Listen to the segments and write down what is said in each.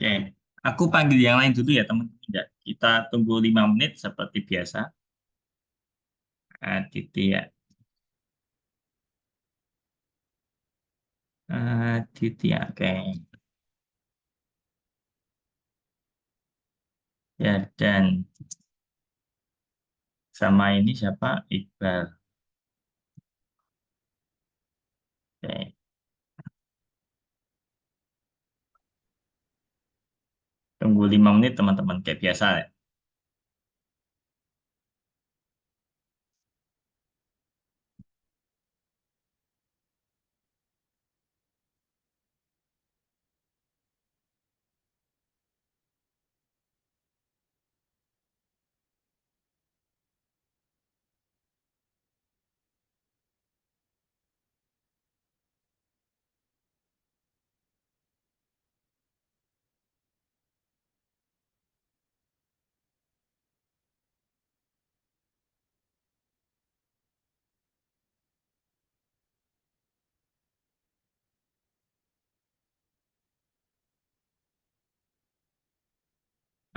Oke, aku panggil yang lain dulu ya teman-teman. Ya. Kita tunggu 5 menit seperti biasa. Aditya, Aditya, oke. Ya, dan sama ini siapa? Iqbal. Oke, tunggu 5 menit teman-teman, kayak biasa ya.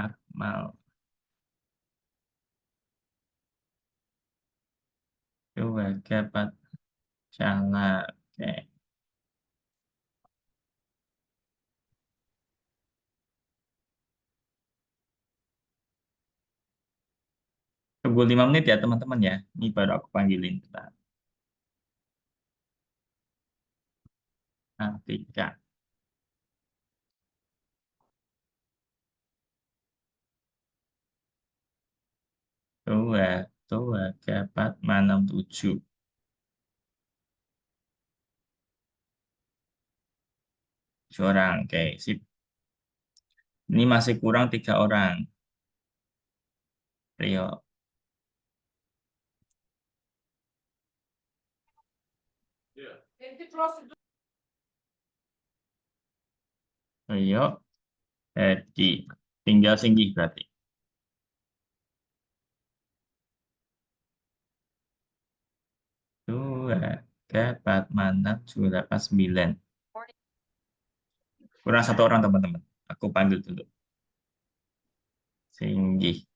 Akmal, coba dapat salah. Oke, tunggu 5 menit ya teman-teman ya. Ini baru aku panggilin. Bentar. Atika, coba, coba dapat 67 orang. Oke, sip. Ini masih kurang 3 orang. Rio, Rio, Edi. Tinggal Singgih berarti. Dua, dapat manat 789. Kurang 1 orang teman-teman. Aku panggil dulu. Singgih.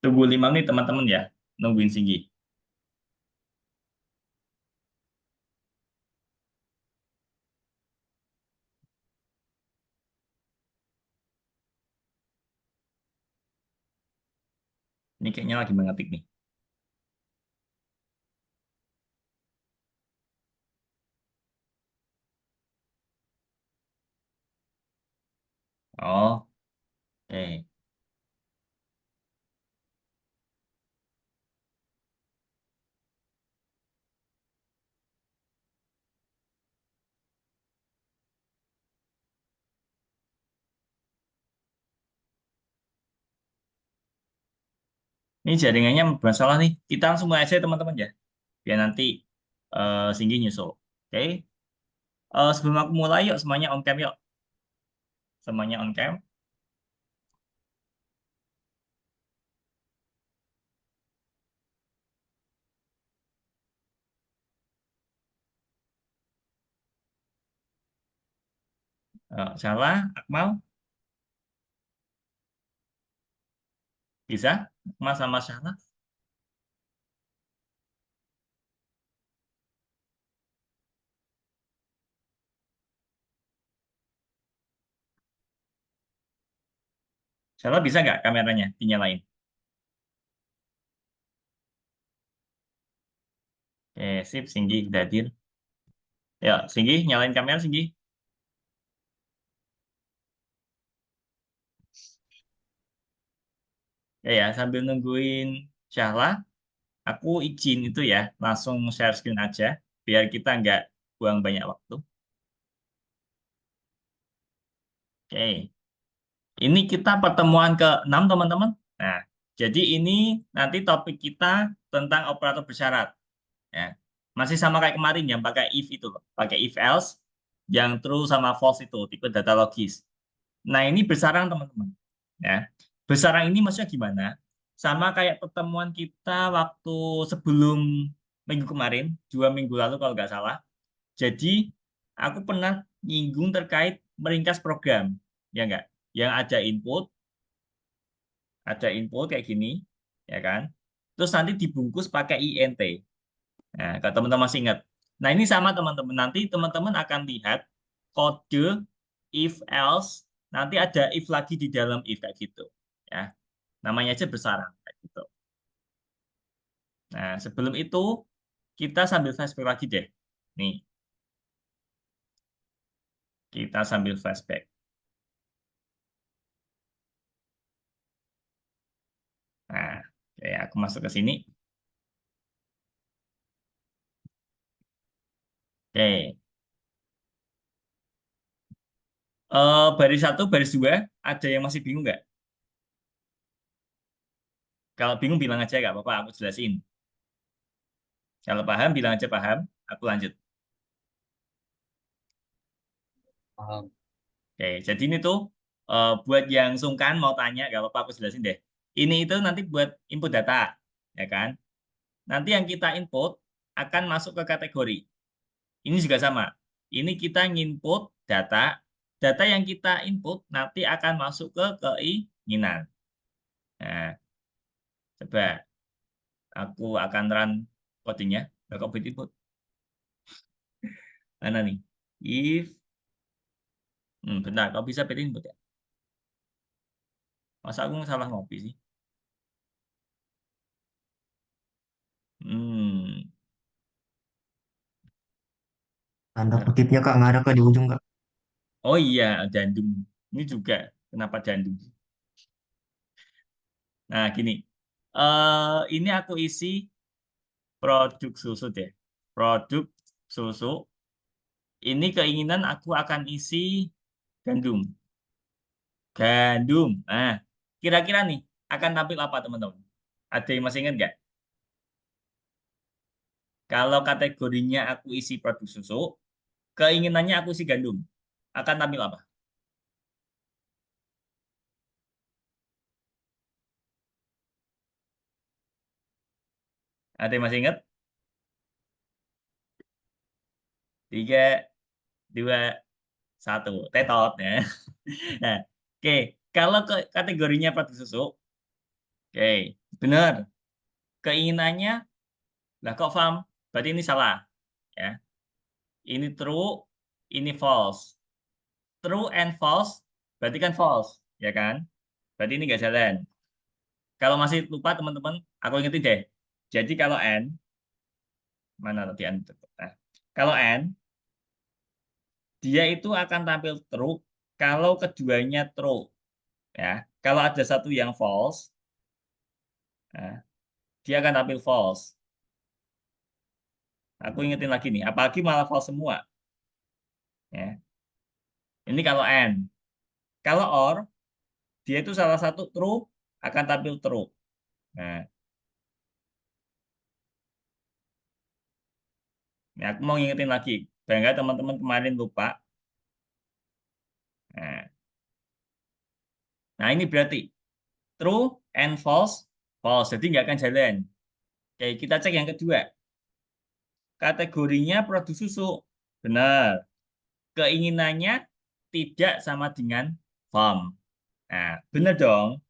Tunggu 5 menit teman-teman ya. Nungguin Singgih. Ini kayaknya lagi mengetik nih. Oh, oke. Ini jaringannya bermasalah nih. Kita langsung mulai aja teman-teman ya. Biar nanti Singgih nyusul. Oke. Sebelum aku mulai yuk semuanya on cam yuk. Semuanya on cam. Salah, Akmal, bisa? Akmal sama Salah. Salah bisa nggak kameranya dinyalain? Oke, sip, Singgih udah hadir. Ya, Singgih, nyalain kamera, Singgih. Ya, sambil nungguin Syahla, aku izin itu ya, langsung share screen aja, biar kita nggak buang banyak waktu. Oke, ini kita pertemuan ke-6, teman-teman. Nah, jadi ini nanti topik kita tentang operator bersyarat. Ya. Masih sama kayak kemarin yang pakai if itu loh, pakai if else. Yang true sama false itu, tipe data logis. Nah, ini bersarang teman-teman. Ya. Bersarang ini maksudnya gimana? Sama kayak pertemuan kita waktu sebelum minggu kemarin, 2 minggu lalu kalau nggak salah. Jadi, aku pernah nyinggung terkait meringkas program. Ya nggak? Yang ada input kayak gini, ya kan? Terus nanti dibungkus pakai int. Nah, kalau teman-teman masih ingat. Nah, ini sama teman-teman. Nanti teman-teman akan lihat kode if else, nanti ada if lagi di dalam if kayak gitu. Ya, namanya aja bersarang kayak gitu. Nah, sebelum itu kita sambil flashback lagi deh. Nih, kita sambil flashback. Nah, oke, aku masuk ke sini. Oke. Baris satu, baris dua, ada yang masih bingung nggak? Kalau bingung bilang aja nggak apa-apa, aku jelasin. Kalau paham bilang aja paham, aku lanjut. Paham. Oke, jadi ini tuh buat yang sungkan mau tanya, nggak apa-apa aku jelasin deh. Ini itu nanti buat input data, ya kan? Nanti yang kita input akan masuk ke kategori. Ini juga sama. Ini kita nginput data, data yang kita input nanti akan masuk ke keinginan. Nah, coba aku akan run codingnya. Nggak kok input. Mana nih? If, bentar, kau bisa pilih input ya? Masa aku salah ngopi sih? Hmm, Tanda bentar. kutipnya Kak, nggak ada Kak di ujung Kak. Oh iya, gandum. Ini juga. Kenapa gandum? Nah, gini. Ini aku isi produk susu deh. Produk susu. Ini keinginan aku akan isi gandum. Gandum. Nah, kira-kira nih akan tampil apa teman-teman? Ada yang masih ingat nggak? Kalau kategorinya aku isi produk susu, keinginannya aku isi gandum. Akan tampil apa? Ada yang masih ingat? Tiga, dua, satu. Tetot ya. Nah, oke. Kalau kategorinya produk susu, oke, benar. Keinginannya, lah kok paham? Berarti ini salah. Ya, ini true, ini false. True and false, berarti kan false, ya kan? Berarti ini nggak jalan. Kalau masih lupa teman-teman, aku ingetin deh. Jadi kalau n, mana tadi n? Nah, kalau n, dia itu akan tampil true kalau keduanya true. Ya, kalau ada satu yang false, nah, dia akan tampil false. Aku ingetin lagi nih, apalagi malah false semua. Ya. Ini kalau N. Kalau OR, dia itu salah satu true, akan tampil true. Nah, ini aku mau ngingetin lagi. Barangkali teman-teman kemarin lupa. Nah, nah, ini berarti true and false, false. Jadi nggak akan jalan. Oke, kita cek yang kedua. Kategorinya produk susu. Benar. Keinginannya tidak sama dengan farm. Nah, benar dong.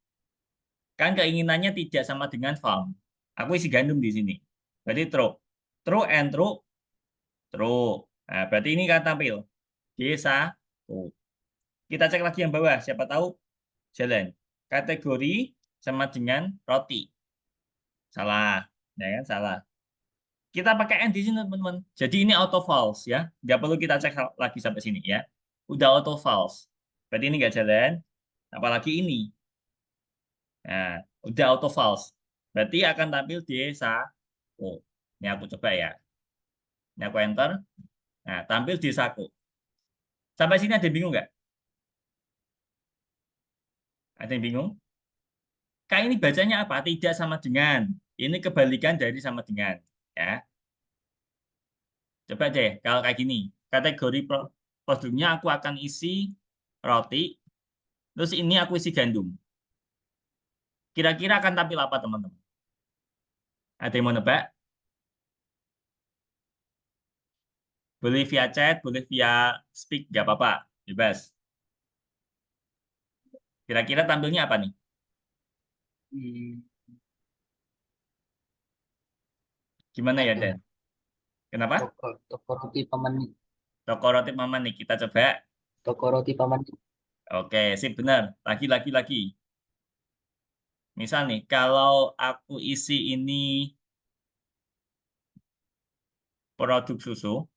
Kan keinginannya tidak sama dengan farm. Aku isi gandum di sini. Berarti true. True and true, true. Nah, berarti ini kan tampil. Desa. Oh. Kita cek lagi yang bawah. Siapa tahu jalan. Kategori sama dengan roti. Salah. Ya kan? Salah. Kita pakai N di sini, teman-teman. Jadi ini auto false ya. Nggak perlu kita cek lagi sampai sini ya. Udah auto false. Berarti ini nggak jalan. Apalagi ini. Nah, udah auto false. Berarti akan tampil desa. Oh, ini aku coba ya. Ini aku enter. Nah, tampil desaku. Sampai sini ada yang bingung nggak? Ada yang bingung? Kak ini bacanya apa? Tidak sama dengan. Ini kebalikan dari sama dengan. Ya, coba deh kalau kayak gini. Kategori pro. Produknya aku akan isi roti, terus ini aku isi gandum. Kira-kira akan tampil apa, teman-teman? Ada yang mau nebak? Boleh via chat, boleh via speak, nggak apa-apa. Bebas. Kira-kira tampilnya apa nih? Hmm, Gimana ya, apa ya? Dan? Kenapa? Toko, toko roti paman, Toko roti Mama nih, kita coba. toko roti paman. Oke, sip, benar. Lagi. Misal nih, kalau aku isi ini produk susu,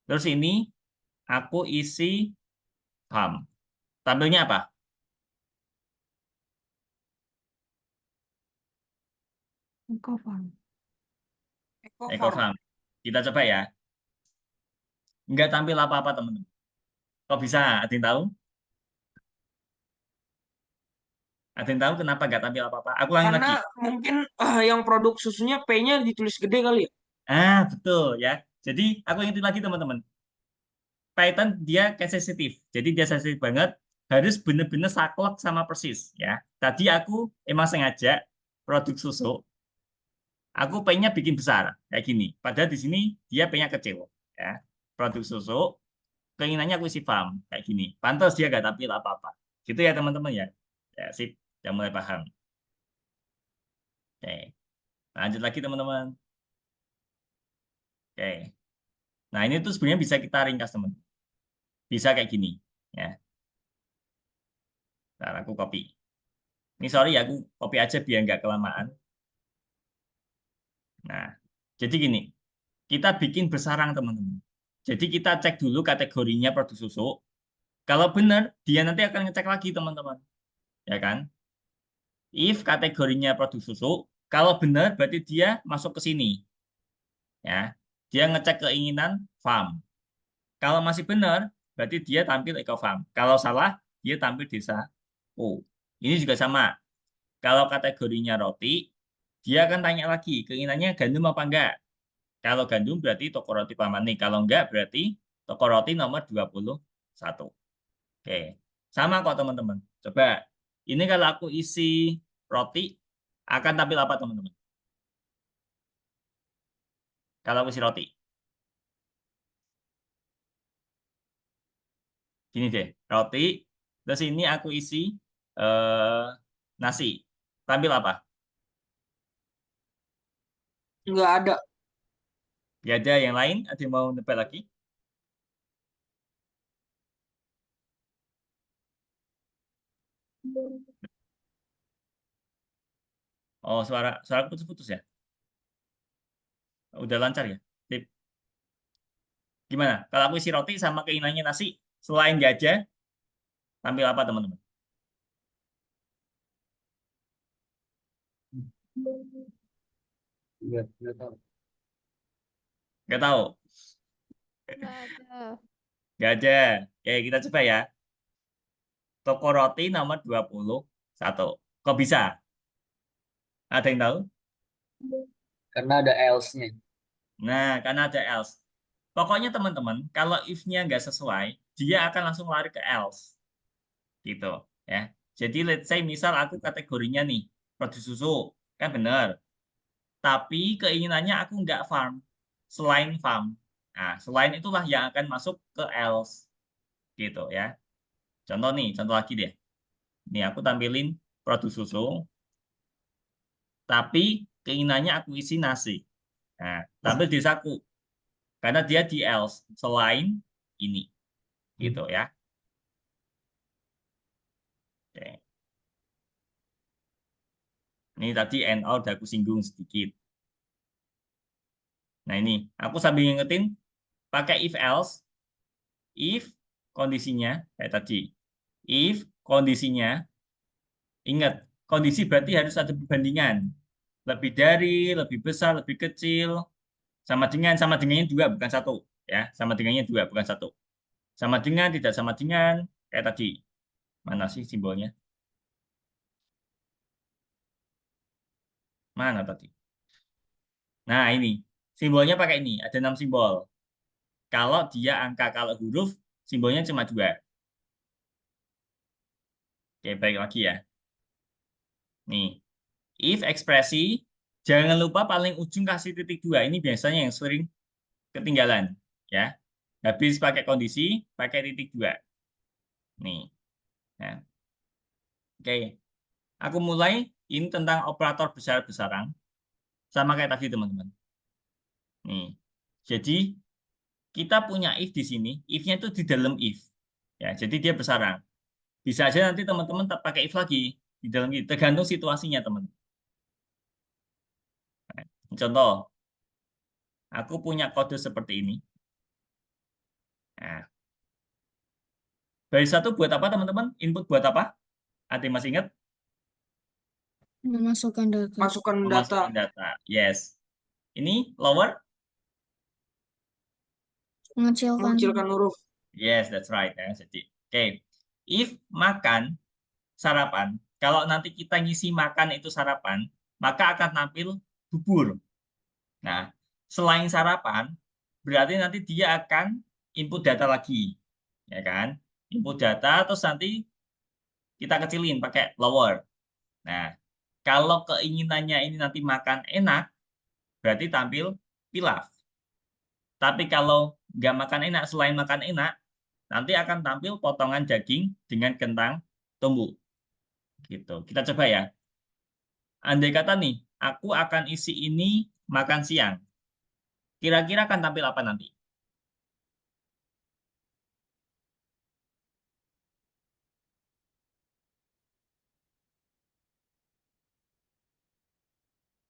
terus ini aku isi ham. Tampilnya apa? Ekofarm. Ekofarm. Ekofarm. Kita coba ya. Nggak tampil apa-apa, teman-teman. Kok bisa? Ada yang tahu? Ada yang tahu kenapa nggak tampil apa-apa? Aku ulangi Karena lagi. mungkin yang produk susunya P-nya ditulis gede kali ya. Betul ya. Jadi, aku ingetin lagi, teman-teman. Python dia kayak sensitif. Jadi dia sensitif banget. Harus bener-bener saklek sama persis ya. Tadi aku emang sengaja produk susu. Aku pengennya bikin besar kayak gini. Padahal di sini dia pengennya kecil ya. Produk susu. Keinginannya aku isi farm kayak gini. Pantas dia gak tampil apa-apa. Gitu ya, teman-teman ya. Ya sip. Udah mulai paham. Oke. Lanjut lagi, teman-teman. Oke. Nah, ini tuh sebenarnya bisa kita ringkas, teman. Bisa kayak gini. Ya. Nah, aku copy. Ini sorry ya, aku copy aja biar nggak kelamaan. Nah, jadi gini, kita bikin bersarang, teman-teman. Jadi kita cek dulu kategorinya produk susu. Kalau benar, dia nanti akan ngecek lagi, teman-teman. Ya kan? If kategorinya produk susu, kalau benar berarti dia masuk ke sini. Ya, dia ngecek keinginan farm. Kalau masih benar, berarti dia tampil eco farm. Kalau salah, dia tampil desa. Oh, ini juga sama. Kalau kategorinya roti, dia akan tanya lagi, keinginannya gandum apa enggak? Kalau gandum berarti toko roti Paman nih. Kalau enggak berarti toko roti nomor 21. Oke. Sama kok, teman-teman. Coba. Ini kalau aku isi roti, akan tampil apa, teman-teman? Kalau aku isi roti. Gini deh. Roti. Terus ini aku isi eh, nasi. Tampil apa? Nggak ada. Gak ada yang lain? Ada yang mau nebak lagi? Oh, suara putus-putus ya? Udah lancar ya? Sip. Gimana? Kalau aku isi roti sama keinginannya nasi, selain gajah, tampil apa, teman-teman? Iya, nggak tahu. Nggak tahu. Nggak ada. Gajah. Oke, kita coba ya. Toko roti nomor 21. Kok bisa? Ada yang tahu? Karena ada else-nya. Nah, karena ada else. Pokoknya, teman-teman, kalau if-nya nggak sesuai, dia akan langsung lari ke else. Gitu. Ya. Jadi, let's say, misal aku kategorinya nih, produk susu. Kan benar. Tapi keinginannya aku nggak farm. Selain farm. Nah, selain itulah yang akan masuk ke else. Gitu ya. Contoh nih, contoh lagi deh. Nih, aku tampilin produk susu, tapi keinginannya aku isi nasi. Nah, tampil di saku. Karena dia di else. Selain ini. Gitu ya. Oke. Ini tadi and all udah aku singgung sedikit. Nah, ini. Aku sambil ngingetin, pakai if else. If kondisinya, kayak tadi. If kondisinya, ingat, kondisi berarti harus ada perbandingan. Lebih dari, lebih besar, lebih kecil. Sama dengannya dua, bukan satu. Ya, sama dengannya dua, bukan satu. Sama dengan, tidak sama dengan, kayak tadi. Mana sih simbolnya? Mana tadi? Nah, ini. Simbolnya pakai ini, ada 6 simbol. Kalau dia angka, kalau huruf, simbolnya cuma 2. Oke, baik lagi ya. Nih, if ekspresi, jangan lupa paling ujung kasih titik 2. Ini biasanya yang sering ketinggalan. Ya, habis pakai kondisi, pakai titik 2. Nih, nah, oke. Aku mulai, ini tentang operator besar-besaran. Sama kayak tadi, teman-teman. Nih, jadi kita punya if di sini, if-nya itu di dalam if. Ya, jadi dia besaran. Bisa aja nanti teman-teman tak pakai if lagi di dalam if, tergantung situasinya, teman. Contoh, aku punya kode seperti ini. Nah, baris satu buat apa, teman-teman? Input buat apa? Ada yang masih ingat? Memasukkan data. Masukkan data. Memasukkan data. Yes. Ini lower? Mengecilkan huruf. Yes, that's right. Ya. Jadi, oke. If makan, sarapan, kalau nanti kita ngisi makan itu sarapan, maka akan tampil bubur. Nah, selain sarapan, berarti nanti dia akan input data lagi. Ya kan? Input data, terus nanti kita kecilin pakai lower. Nah, kalau keinginannya ini nanti makan enak, berarti tampil pilaf. Tapi kalau nggak makan enak, selain makan enak, nanti akan tampil potongan daging dengan kentang tumbuk. Gitu. Kita coba ya. Andai kata nih, aku akan isi ini makan siang. Kira-kira akan tampil apa nanti?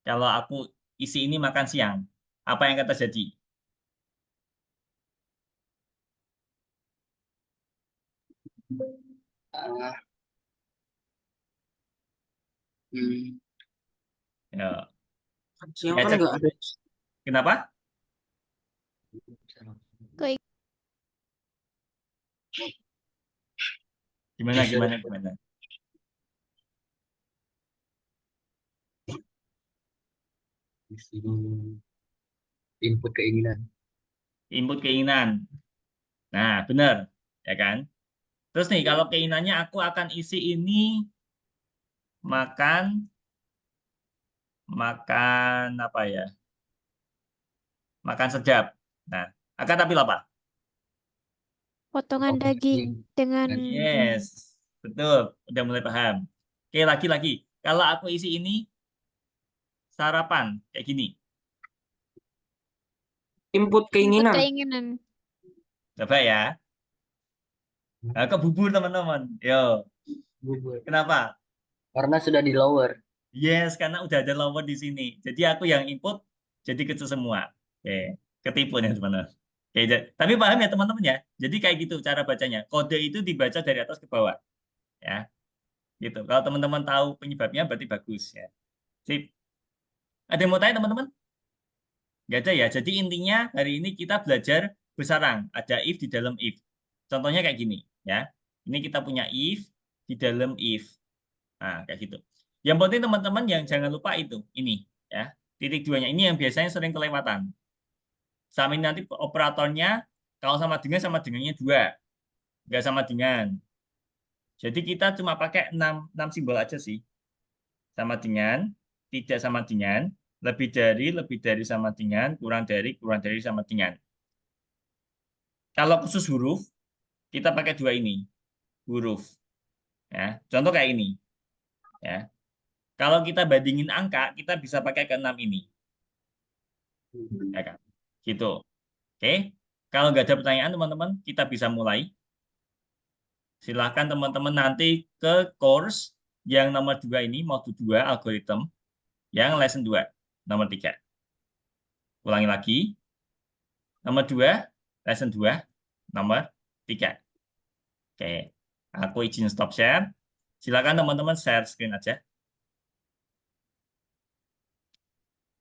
Kalau aku isi ini makan siang, apa yang akan terjadi? Ah, hmm, Ya. Siang Ya, kan cek. nggak ada. Kenapa? Kayak Gimana, gimana, gimana? input keinginan. Input keinginan. Nah, benar. Ya kan? Terus nih, kalau keinginannya aku akan isi ini makan, makan apa ya? Makan sedap. Nah, akan tampil apa? potongan Oh, daging dengan Yes, betul. Udah mulai paham. Oke, lagi-lagi. Kalau aku isi ini sarapan, kayak gini. Input input keinginan. keinginan. Coba ya. Nah, ke bubur, teman-teman. Yo, bubur. kenapa? Karena sudah di lower. Yes, karena udah ada lawan di sini. Jadi aku yang input jadi kecil semua. Oke, ketipu nih teman-teman. Oke, tapi paham ya teman-teman ya. Jadi kayak gitu cara bacanya. Kode itu dibaca dari atas ke bawah, ya. Gitu. Kalau teman-teman tahu penyebabnya berarti bagus ya. Sip. Ada yang mau tanya teman-teman? Nggak ada ya. Jadi intinya hari ini kita belajar bersarang. Ada if di dalam if. Contohnya kayak gini, ya. Ini kita punya if di dalam if. Nah, kayak gitu. Yang penting teman-teman yang jangan lupa itu, ini ya. Titik duanya ini yang biasanya sering kelewatan. Sama ini nanti operatornya kalau sama dengannya 2, nggak sama dengan. Jadi kita cuma pakai 6 simbol aja sih. Sama dengan, tidak sama dengan, lebih dari sama dengan, kurang dari sama dengan. Kalau khusus huruf, kita pakai 2 ini, huruf. Ya, contoh kayak ini. Ya. Kalau kita bandingin angka, kita bisa pakai ke 6 ini. Ya kan? Gitu. Oke, kalau nggak ada pertanyaan teman-teman, kita bisa mulai. Silahkan teman-teman nanti ke course yang nomor 2 ini, modul 2 algoritma, yang lesson 2, nomor 3. Ulangi lagi, nomor 2, lesson 2, nomor 3. Oke, aku izin stop share. Silakan teman-teman share screen aja.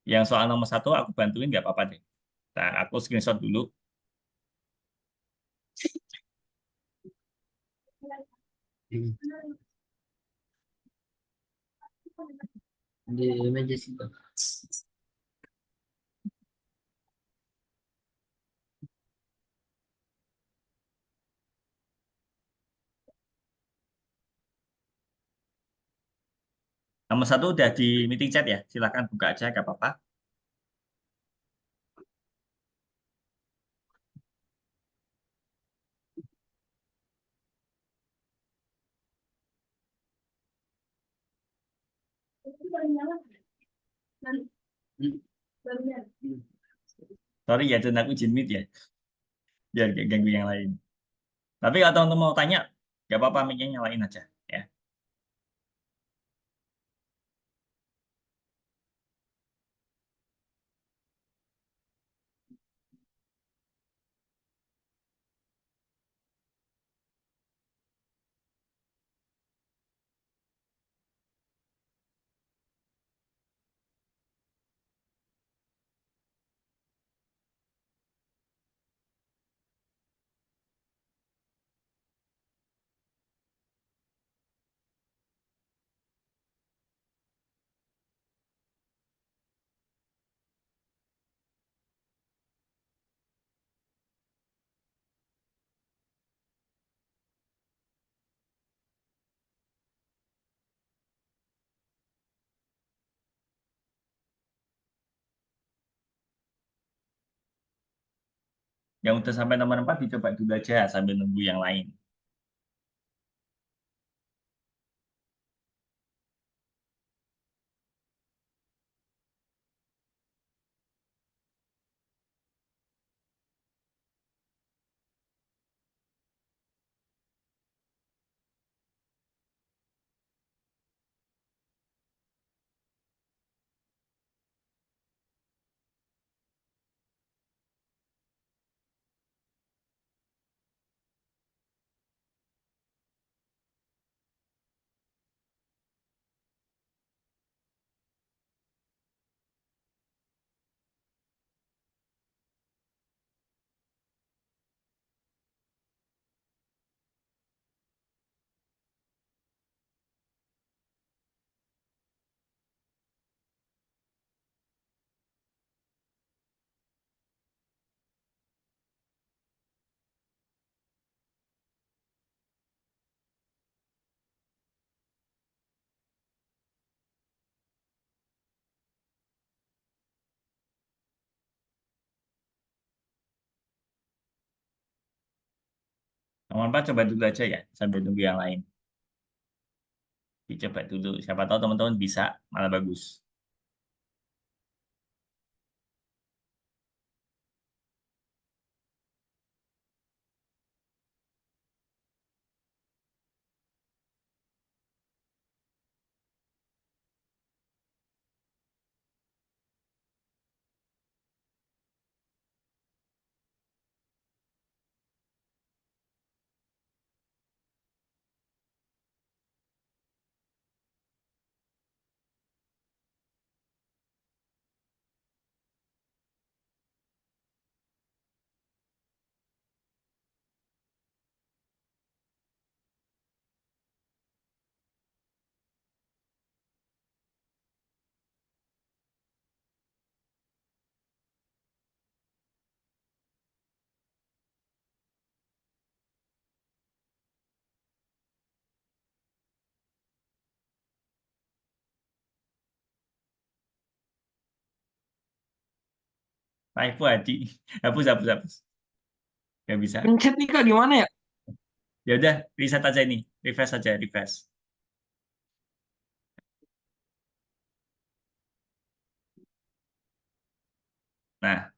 Yang soal nomor 1 aku bantuin, nggak apa-apa deh. Ntar aku screenshot dulu. Hmm. Di meja situ. Nomor satu udah di meeting chat ya. Silakan buka aja, gak apa-apa. Hmm. Sorry ya, dan aku izin meet ya. Biar gak ganggu yang lain. Tapi kalau teman-teman mau tanya, gak apa-apa, mic-nya nyalain aja. Ya. Yang udah sampai nomor 4 dicoba dulu aja sambil nunggu yang lain. Nomor 4 coba dulu aja ya, sambil nunggu yang lain. Dicoba dulu. Siapa tahu teman-teman bisa, malah bagus. Nah, itu Adi. Hapus, hapus, hapus. Nggak bisa. Pencet nih Kak, gimana ya? Ya udah, reset aja ini. Refresh aja, refresh. Nah,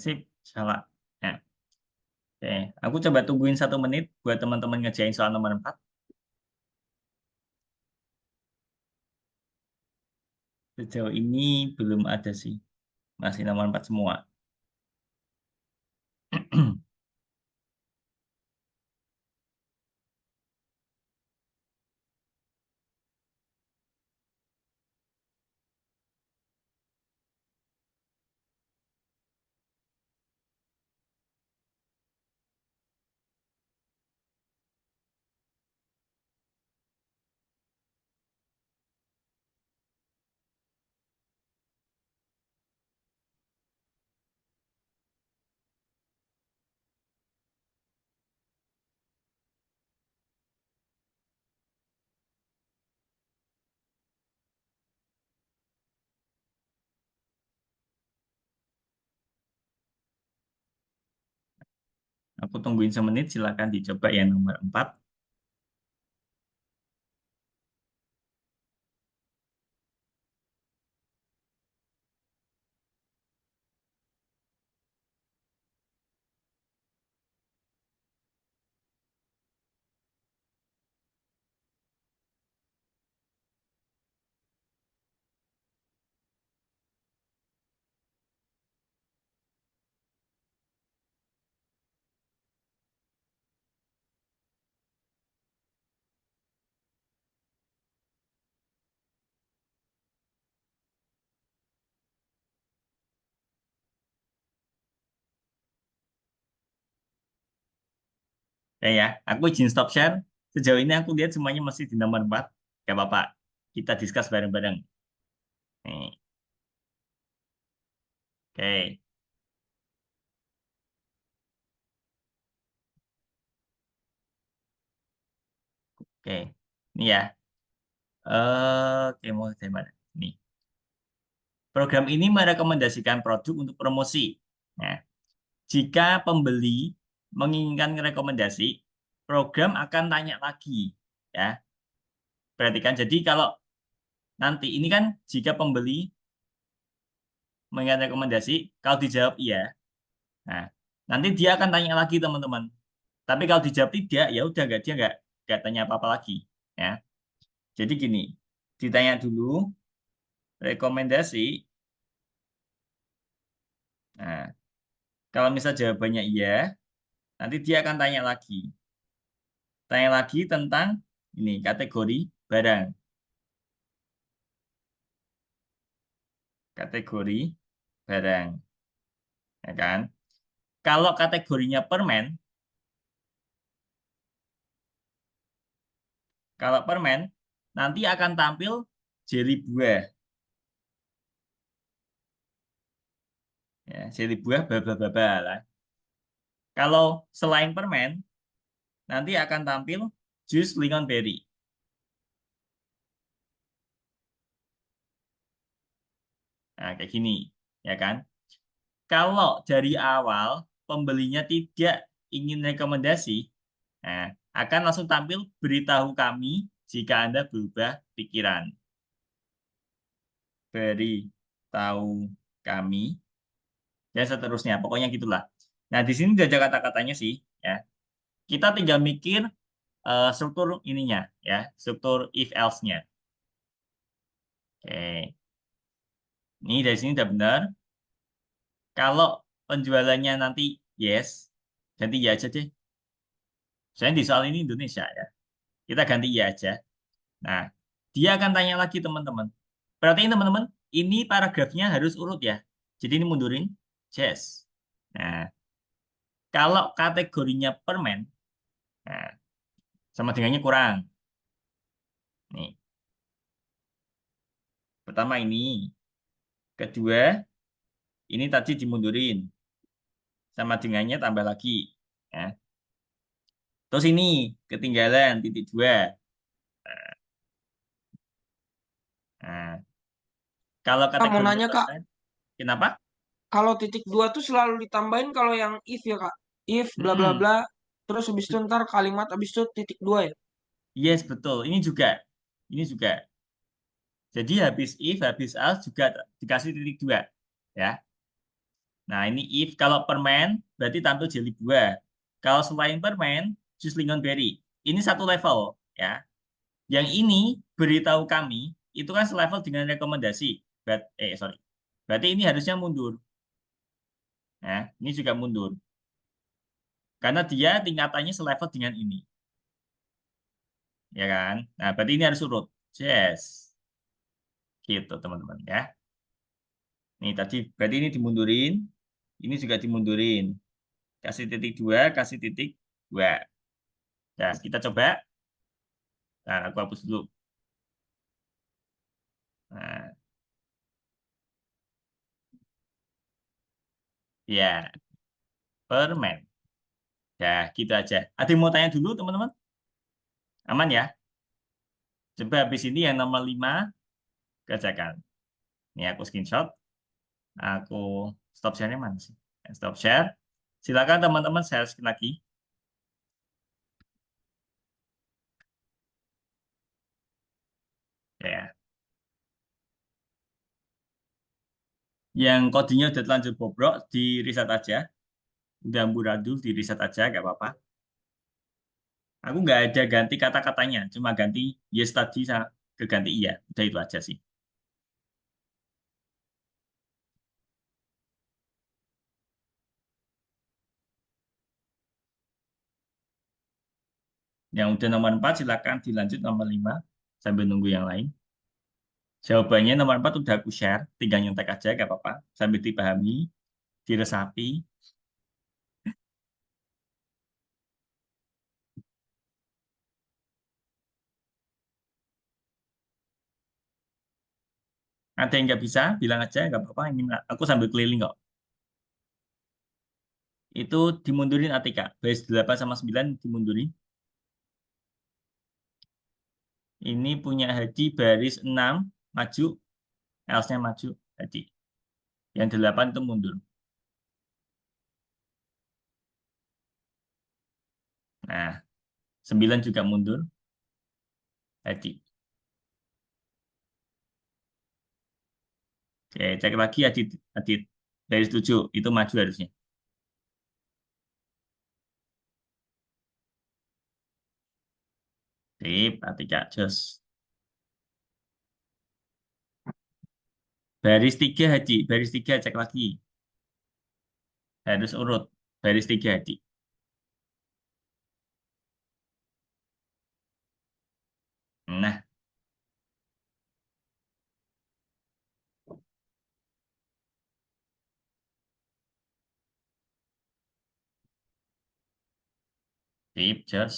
Sip, salah. Nah, oke, aku coba tungguin 1 menit buat teman-teman ngerjain soal nomor 4. Sejauh ini belum ada sih, masih nomor 4 semua. Aku tungguin 1 menit, silakan dicoba yang nomor 4. Ya, aku izin stop share. Sejauh ini aku lihat semuanya masih di nomor 4. Gak apa-apa, kita discuss bareng-bareng. Nih, oke, oke. Ini ya. Oke, mau dari mana? Nih. Program ini merekomendasikan produk untuk promosi. Nah, jika pembeli menginginkan rekomendasi, program akan tanya lagi. Ya, perhatikan. Jadi kalau nanti ini kan jika pembeli menginginkan rekomendasi, kalau dijawab iya, nah nanti dia akan tanya lagi teman-teman. Tapi kalau dijawab tidak, ya udah nggak, dia nggak tanya apa-apa lagi. Ya, jadi gini, ditanya dulu rekomendasi. Nah, kalau misal jawabannya iya, nanti dia akan tanya lagi. Tanya lagi tentang ini kategori barang. Kategori barang, ya kan? Kalau kategorinya permen, kalau permen nanti akan tampil jeli buah, ya, jeli buah bla bla bla bla lah. Kalau selain permen, nanti akan tampil jus lemon berry. Nah, kayak gini, ya kan? Kalau dari awal pembelinya tidak ingin rekomendasi, nah, akan langsung tampil beritahu kami jika Anda berubah pikiran. Beritahu kami dan seterusnya. Pokoknya gitulah. Nah, di sini udah ada kata-katanya sih, ya. Kita tinggal mikir struktur ininya, ya, struktur if else-nya. Oke. Ini dari sini udah benar. Kalau penjualannya nanti yes, ganti ya aja deh. Soalnya di soal ini Indonesia ya. Kita ganti ya aja. Nah, dia akan tanya lagi teman-teman. Perhatiin teman-teman, ini paragrafnya harus urut ya. Jadi ini mundurin, yes. Nah, kalau kategorinya permen, nah, sama dengannya kurang. Nih, pertama ini. Kedua, ini tadi dimundurin. Sama dengannya tambah lagi. Ya. Terus ini, ketinggalan titik 2. Nah, kalau Kak, mau kategorinya nanya Kak, permen, kenapa? kalau titik dua tuh selalu ditambahin kalau yang if ya Kak. If bla bla Hmm, bla. Terus habis itu ntar kalimat habis itu titik dua ya. yes, betul. Ini juga. Ini juga. Jadi habis if, habis else juga dikasih titik 2. Ya. Nah, ini if kalau permen berarti tampil jeli buah. Kalau selain permen, jus lingonberry. Ini satu level ya. Yang ini beritahu kami itu kan selevel dengan rekomendasi. Sorry. Berarti ini harusnya mundur. Nah, ini juga mundur. Karena dia tingkatannya selevel dengan ini. Ya kan? Nah, berarti ini harus urut. Yes. Gitu, teman-teman ya. Nih tadi berarti ini dimundurin. Ini juga dimundurin. Kasih titik dua, kasih titik dua. Nah, kita coba. Nah, aku hapus dulu. Nah, ya, permen. Ya, gitu aja. Ada yang mau tanya dulu, teman-teman? Aman ya? Coba habis ini yang nomor 5 kerjakan. Ini aku screenshot. Aku stop share-nya mana sih? Stop share. Silakan teman-teman share sekali lagi. Ya. Yang kodenya udah terlanjur bobrok, di reset aja. Udah amburadul, di reset aja, nggak apa-apa. Aku nggak ada ganti kata-katanya, cuma ganti yes tadi ke ganti iya. Udah itu aja sih. Yang udah nomor 4 silakan dilanjut nomor 5 sambil nunggu yang lain. Jawabannya nomor 4 udah aku share, tinggal nyontek aja nggak apa-apa. Sambil dipahami, diresapi. Ada yang nggak bisa, bilang aja nggak apa-apa. Ini aku sambil keliling kok. Itu dimundurin Atika. Baris 8 sama 9 dimundurin. Ini punya Hadi baris 6 maju, else-nya maju Hadi. Yang 8 itu mundur. Nah, 9 juga mundur Hadi. Oke, cek lagi Adit. Adit. Baris 7 itu maju harusnya. Sip, Atika jos. Baris 3 Hadi, baris 3 cek lagi. Harus urut. Baris 3 Hadi. Nah, sip, jos.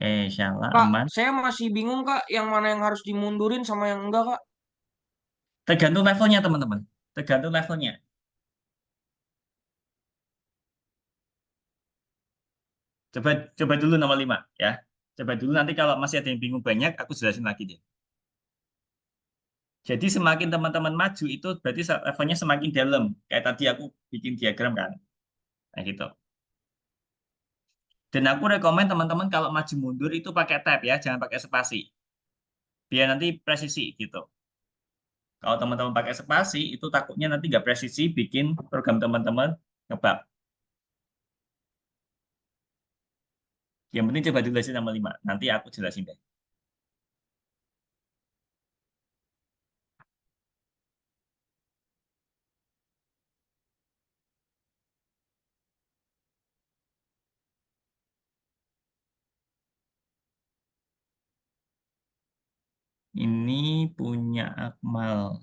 Insyaallah Kak, aman. saya masih bingung Kak, yang mana yang harus dimundurin sama yang enggak Kak. Tergantung levelnya, teman-teman. Tergantung levelnya. Coba coba dulu nomor 5 ya. Coba dulu nanti kalau masih ada yang bingung banyak, aku jelasin lagi deh. Jadi semakin teman-teman maju itu berarti levelnya semakin dalam. Kayak tadi aku bikin diagram kan. Nah gitu. Dan aku rekomen teman-teman kalau maju mundur itu pakai tab ya, jangan pakai spasi. Biar nanti presisi gitu. Kalau teman-teman pakai spasi, itu takutnya nanti nggak presisi, bikin program teman-teman ngebug. Yang penting coba jelasin nomor 5. Nanti aku jelasin deh. Ini punya Akmal.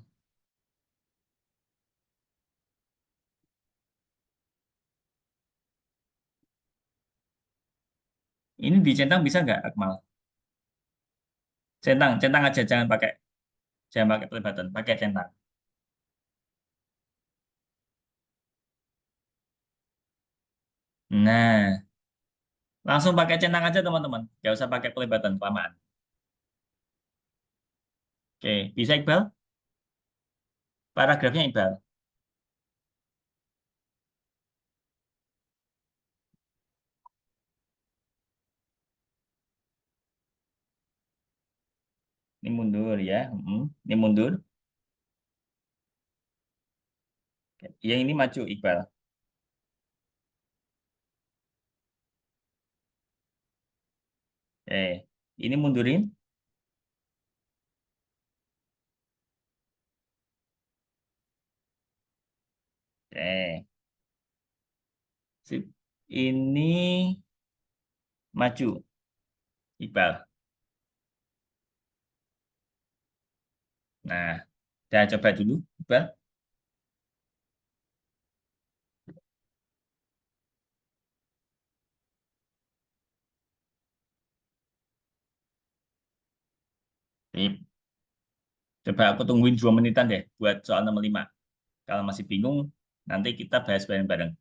Ini dicentang bisa nggak, Akmal? Centang, centang aja, jangan pakai play button, pakai centang. Nah, langsung pakai centang aja teman-teman, nggak usah pakai play button, kelamaan. Oke, bisa Iqbal? Paragrafnya Iqbal. Ini mundur ya. Ini mundur. Yang ini maju, Iqbal. Ini mundurin. Sip. Ini maju, Iqbal. Nah, saya coba dulu, Iqbal. Sip. Coba aku tungguin 2 menitan deh buat soal nomor 5. Kalau masih bingung, nanti kita bahas bareng-bareng.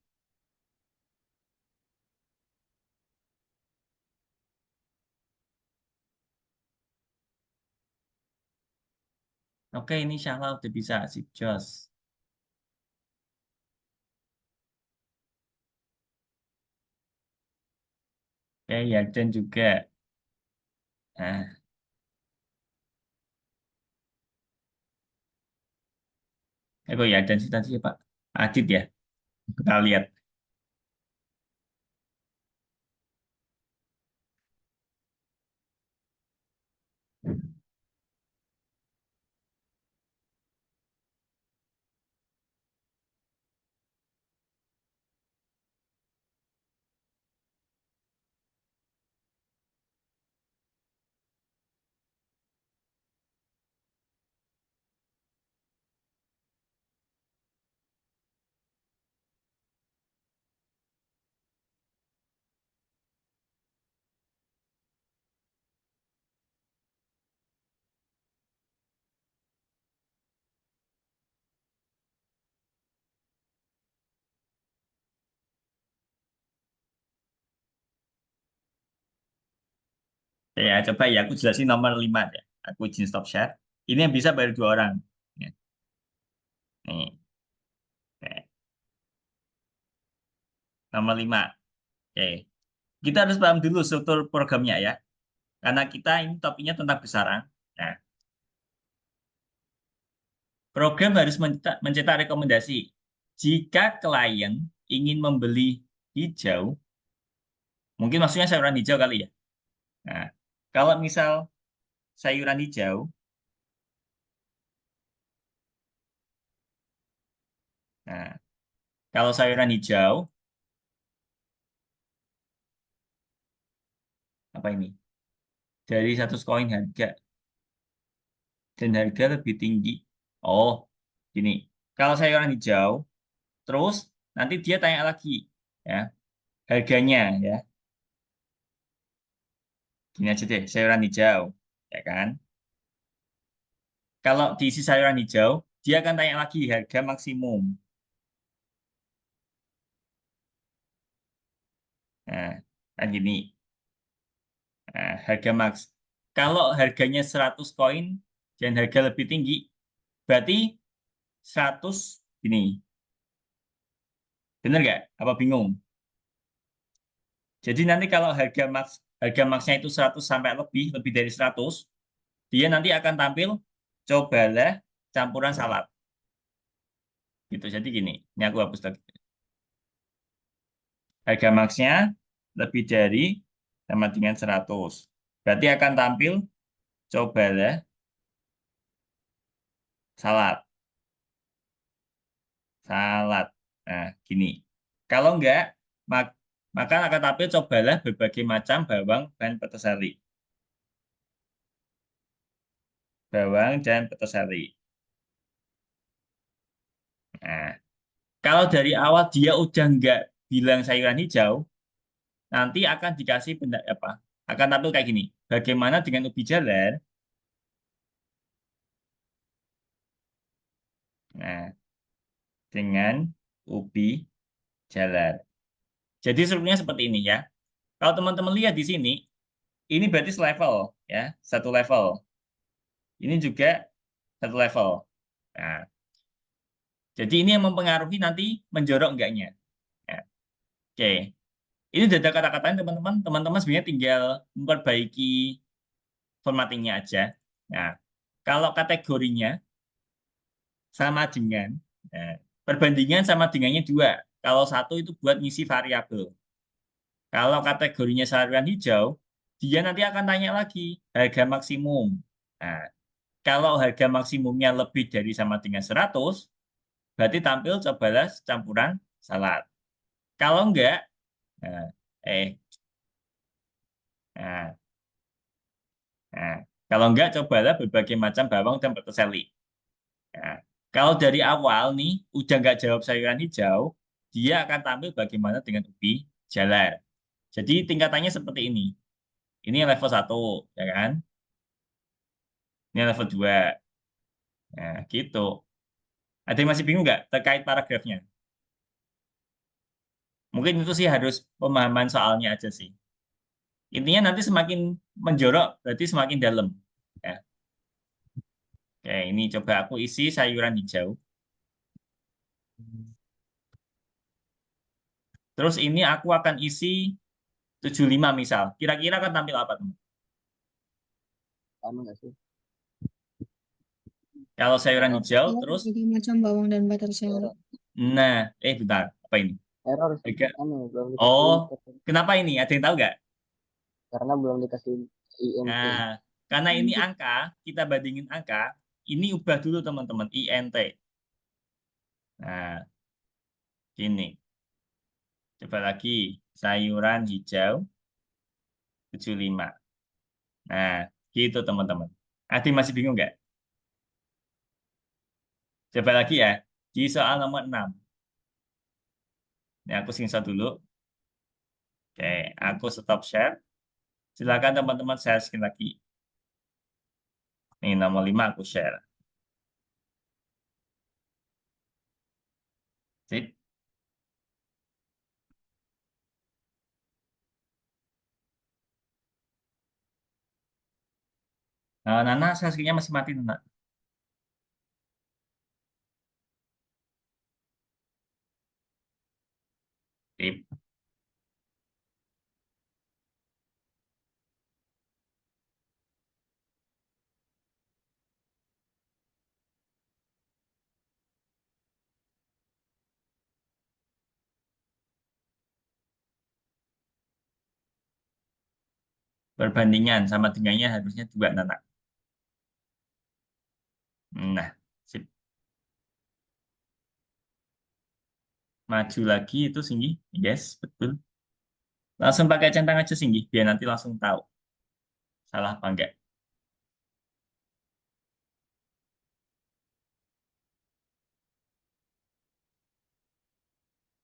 Oke, ini Syahla udah bisa. Sip, Jos. Oke, Yarden juga. Nah, kok Yarden sih tadi ya, Pak? Adit ya? Kita lihat. Ya, coba ya aku jelasin nomor 5 ya. Aku izin stop share. Ini yang bisa baru 2 orang. Ya, nih. Oke. Nomor 5. Oke. Kita harus paham dulu struktur programnya ya. Karena kita ini topiknya tentang besaran. Nah, program harus mencetak rekomendasi. Jika klien ingin membeli hijau, mungkin maksudnya sayuran hijau kali ya. Nah, kalau misal sayuran hijau, nah, kalau sayuran hijau, apa ini? Dari 100 koin harga dan harga lebih tinggi. Oh, gini. Kalau sayuran hijau, terus nanti dia tanya lagi, ya, harganya, ya. Gini aja deh, sayuran hijau, ya kan? Kalau diisi sayuran hijau, dia akan tanya lagi harga maksimum. Nah, kan gini. Nah, harga max. Kalau harganya 100 koin dan harga lebih tinggi, berarti 100 gini. Bener nggak? Apa bingung? Jadi nanti kalau harga maksnya itu 100 sampai lebih dari 100, dia nanti akan tampil cobalah campuran salad. Gitu. Jadi gini, ini aku hapus lagi. Harga maksnya lebih dari sama dengan 100. Berarti akan tampil cobalah salad. Salad. Nah, gini. Kalau enggak, mak maka akan tampil cobalah berbagai macam bawang dan petisari. Bawang dan petisari. Nah, kalau dari awal dia udah enggak bilang sayuran hijau, nanti akan dikasih benda apa? Akan tampil kayak gini. Bagaimana dengan ubi jalar? Nah, dengan ubi jalar. Jadi strukturnya seperti ini ya. Kalau teman-teman lihat di sini, ini berarti selevel ya, satu level. Ini juga satu level. Nah, jadi ini yang mempengaruhi nanti menjorok enggaknya. Ya, oke. Ini udah ada kata-katanya teman-teman. Teman-teman sebenarnya tinggal memperbaiki formattingnya aja. Nah, kalau kategorinya sama dengan, nah, perbandingan sama dengannya 2. Kalau 1 itu buat ngisi variabel. Kalau kategorinya sayuran hijau, dia nanti akan tanya lagi harga maksimum. Nah, kalau harga maksimumnya lebih dari sama dengan 100, berarti tampil cobalah campuran salad. Kalau enggak, nah, eh, nah, nah, kalau enggak, cobalah berbagai macam bawang dan petiseli. Nah, kalau dari awal nih, udah nggak jawab sayuran hijau, dia akan tampil bagaimana dengan ubi jalar. Jadi tingkatannya seperti ini. Ini level 1, ya kan? Ini level 2. Nah, gitu. Ada yang masih bingung nggak terkait paragrafnya? Mungkin itu sih harus pemahaman soalnya aja sih. Intinya nanti semakin menjorok, berarti semakin dalam. Ya. Oke, ini coba aku isi sayuran hijau. Terus ini aku akan isi 75 misal. Kira-kira akan tampil apa, teman? Sama nggak sih? Kalau sayuran Error. hijau, Oh, terus, jadi macam bawang dan butter celery. Error. nah, bentar, apa ini? Error sih. Harga. Belum Oh, dikasih kenapa ini? Ada yang tahu nggak? karena belum dikasih INT. Nah, karena ini angka, kita bandingin angka, ini ubah dulu teman-teman, INT. Nah, gini. Coba lagi, sayuran hijau 75. Nah, gitu teman-teman. Ada yang masih bingung nggak? Coba lagi ya, di soal nomor 6. Ini aku screenshot dulu. Oke, aku stop share. Silakan teman-teman share sekali lagi. Ini nomor 5 aku share. Sip. Nana, share screen-nya masih mati, Nana. Sip. Perbandingan sama dengannya harusnya 2, Nana. Nah, sip. Maju lagi itu Singgi. Yes, betul. Langsung pakai centang aja Singgi, biar nanti langsung tahu. Salah apa enggak.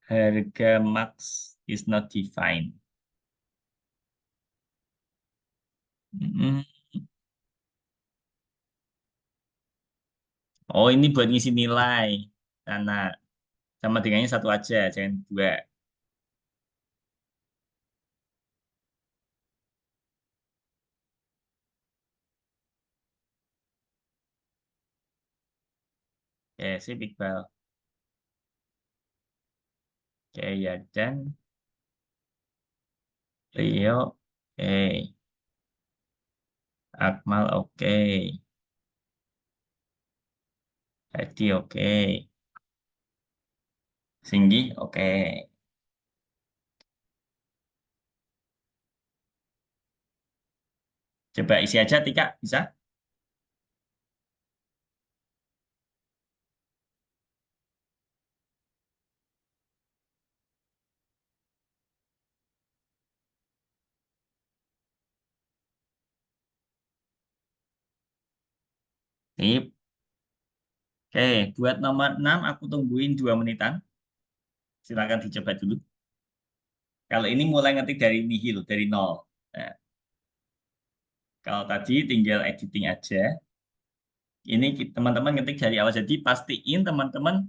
Harga max is not defined. Mm. Oh, ini buat ngisi nilai. Karena sama dengannya 1 aja, jangan 2. Oke, sip, Iqbal. Oke, ya, dan Rio, oke. Akmal, oke. Hadi, oke. Singgi, oke. Coba isi aja, Tika, bisa? Sip. Oke, buat nomor 6, aku tungguin 2 menitan. Silakan dicoba dulu. Kalau ini mulai ngetik dari nihil, dari nol. Nah, kalau tadi tinggal editing aja. Ini teman-teman ngetik dari awal. Jadi pastiin teman-teman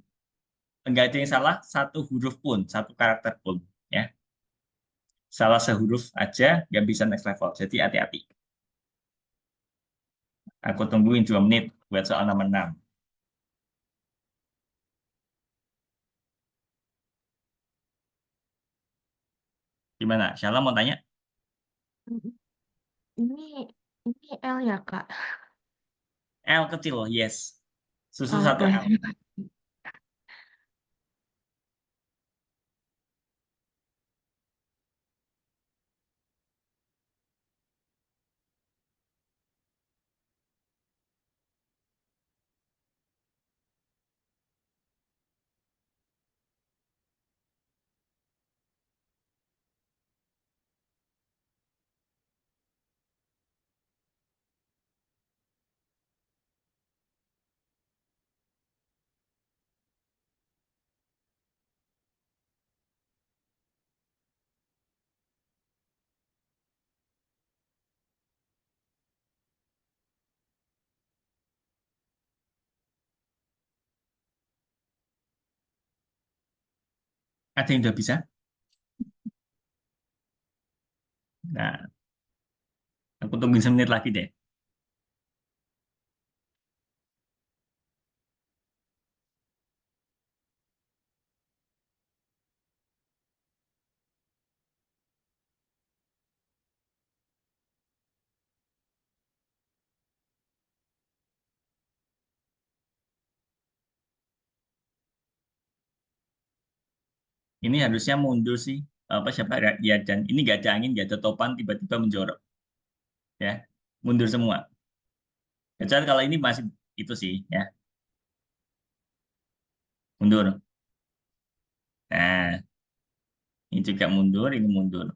nggak ada yang salah satu huruf pun, satu karakter pun. Ya, salah sehuruf aja nggak bisa next level. Jadi hati-hati. Aku tungguin 2 menit buat soal nomor 6. Gimana? Shalom mau tanya? Ini L ya, Kak? L kecil, yes. Susu satu Oke. L. Ada yang udah bisa? Nah, aku tungguin semenit lagi deh. Ini harusnya mundur sih. Apa siapa ya, dan ini nggak ada angin, nggak ada topan, tiba-tiba menjorok. Ya, mundur semua. Kecuali kalau ini masih itu sih, ya, mundur. Nah, ini juga mundur, ini mundur.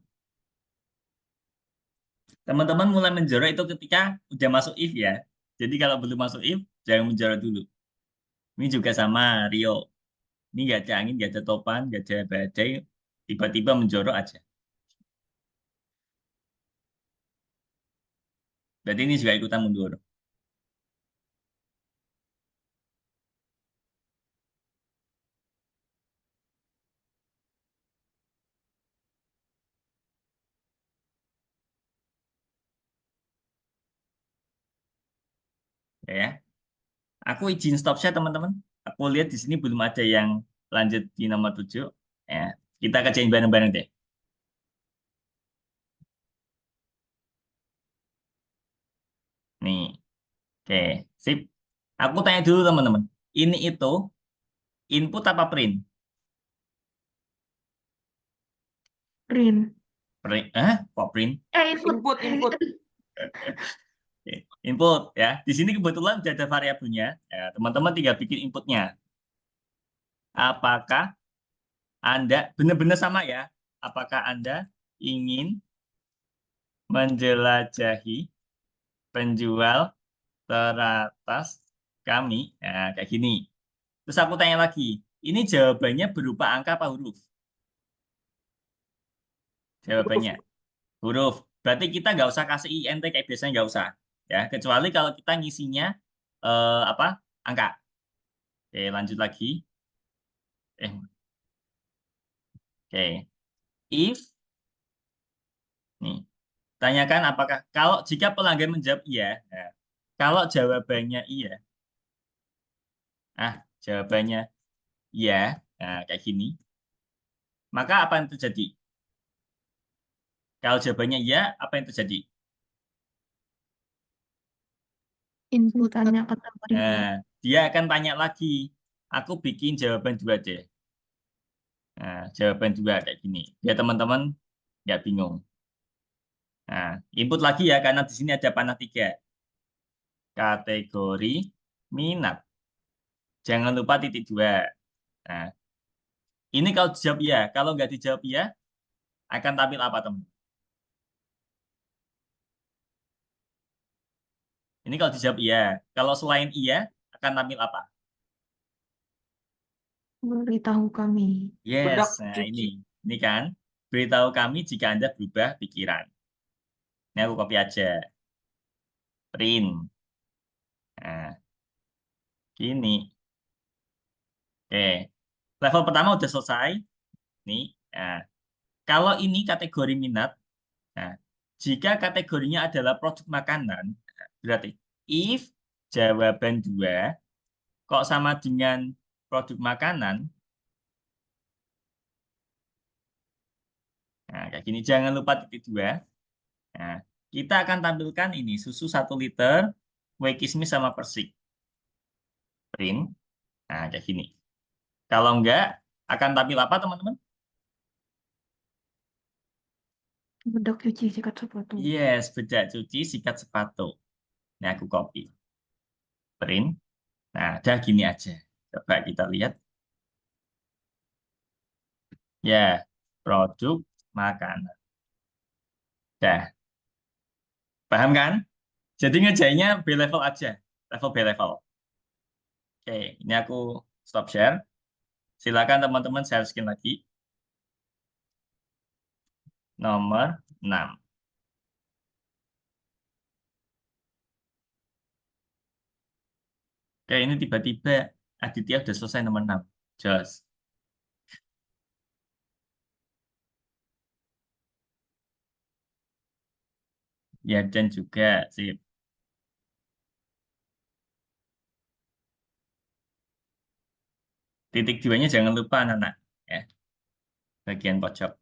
Teman-teman mulai menjorok itu ketika udah masuk if ya. Jadi kalau belum masuk if, jangan menjorok dulu. Ini juga sama Rio. Ini nggak ada angin, nggak ada topan, nggak ada badai, tiba-tiba menjorok aja. Berarti ini juga ikutan mundur. Ya. Aku izin stop share teman-teman. Aku lihat di sini belum ada yang lanjut di nomor 7. Ya. Kita kerjain bareng-bareng deh. Nih. Oke, sip. Aku tanya dulu teman-teman. Ini itu input apa print? Print. Print. Kok print? Input. Input. Oke, input ya. Di sini kebetulan sudah ada variabelnya. Ya, teman-teman tinggal bikin inputnya. Apakah Anda benar-benar sama ya? Apakah Anda ingin menjelajahi penjual teratas kami? Nah, kayak gini. Terus aku tanya lagi, ini jawabannya berupa angka apa huruf? Jawabannya huruf. Berarti kita nggak usah kasih INT kayak biasanya nggak usah. Ya, kecuali kalau kita ngisinya apa? Angka. Oke, lanjut lagi. Oke. If nih, tanyakan apakah kalau jika pelanggan menjawab iya, nah, kalau jawabannya iya, jawabannya iya, nah kayak gini, maka apa yang terjadi? Kalau jawabannya iya, apa yang terjadi? input Tanya kategori. Nah, dia akan tanya lagi. Aku bikin jawaban dua deh. Nah, jawaban dua kayak gini. Biar teman-teman nggak bingung. Nah, input lagi ya, karena di sini ada panah tiga. Kategori minat. Jangan lupa titik dua. Nah, ini kalau dijawab iya. Kalau nggak dijawab iya, akan tampil apa, teman? Ini kalau dijawab iya. Kalau selain iya, akan tampil apa? Beritahu kami. Yes, Bedak nah ini. cuci. Ini kan, beritahu kami jika Anda berubah pikiran. Ini aku copy aja. Print. Nah, gini. Oke. Level pertama udah selesai. Nih. Nah, kalau ini kategori minat, nah, jika kategorinya adalah produk makanan, berarti if jawaban dua kok sama dengan produk makanan, nah, kayak gini. Jangan lupa titik dua. Nah, kita akan tampilkan ini susu 1 liter kue kismis sama persik. Print. Nah, kayak gini. Kalau enggak, akan tampil apa, teman-teman? Bedak cuci sikat sepatu. Yes, bedak cuci, sikat sepatu. Ini aku copy. Print. Nah, udah gini aja. Coba kita lihat. Ya, produk makanan. Dah, paham kan? Jadi ngerjainnya B level aja. Level B level. Oke, ini aku stop share. Silakan teman-teman share screen lagi. Nomor 6. Oke, ini tiba-tiba Aditya udah selesai nomor 6. Jos. Ya, dan juga sip. Titik duanya jangan lupa, anak-anak. Ya, bagian pojok.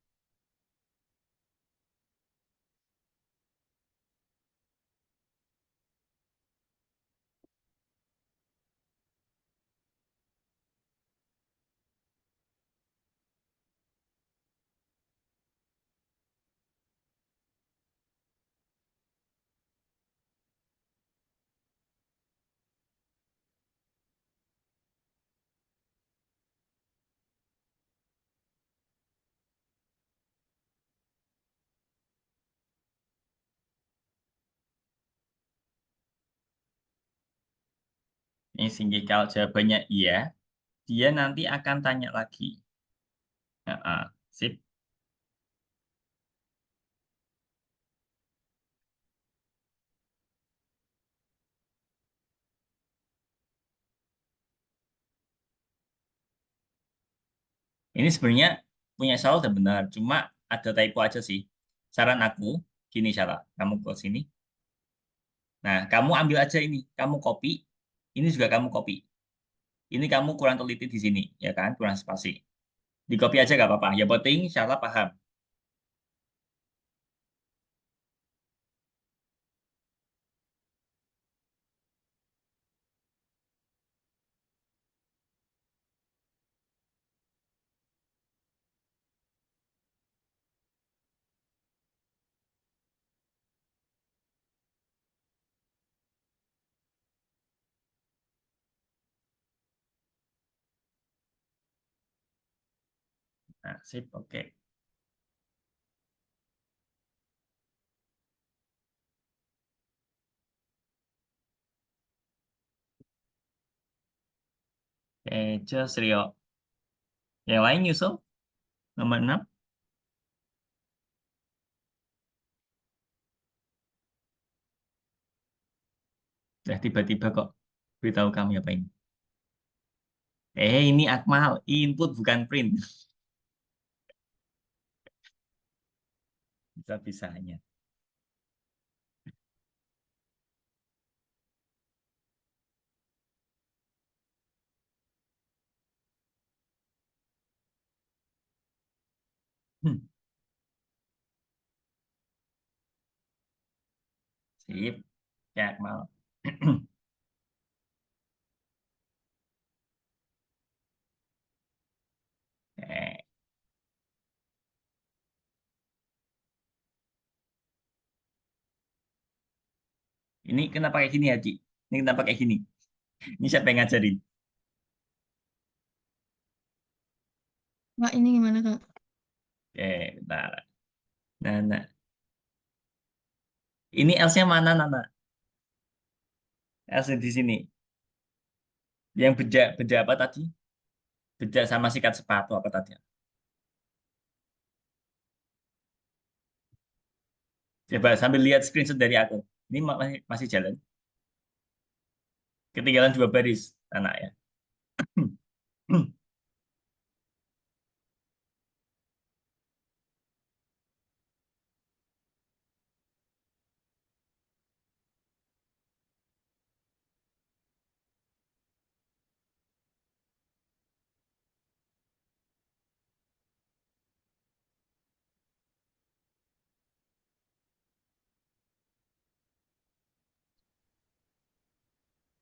Ini singgi kalau jawabannya iya, dia nanti akan tanya lagi. Sip. Ini sebenarnya punya Saul udah benar, cuma ada typo aja sih. Saran aku, gini Salah, kamu ke sini. Nah, kamu ambil aja ini, kamu copy, ini juga kamu copy. Ini kamu kurang teliti di sini, ya kan? Kurang spasi. Di copy aja gak apa-apa. Yang penting Salah paham. Nah, sip, oke. Oke, just Rio. Yang lain nyusul, nomor 6. Udah tiba-tiba kok beritahu kami apa ini. Ini Akmal, input bukan print. Bisa-bisanya. Hmm, sip, ya Akmal. Eh, ini kenapa kayak gini, Haji? Ini kenapa kayak gini? Ini siapa yang ngajarin? Kak, ini gimana, Kak? Bentar. Nana. Ini else-nya mana, Nana? Else di sini. Yang beja apa tadi? Beja sama sikat sepatu apa tadi? Coba sambil lihat screenshot dari aku. Ini masih jalan. Ketinggalan 2 baris, anak ya.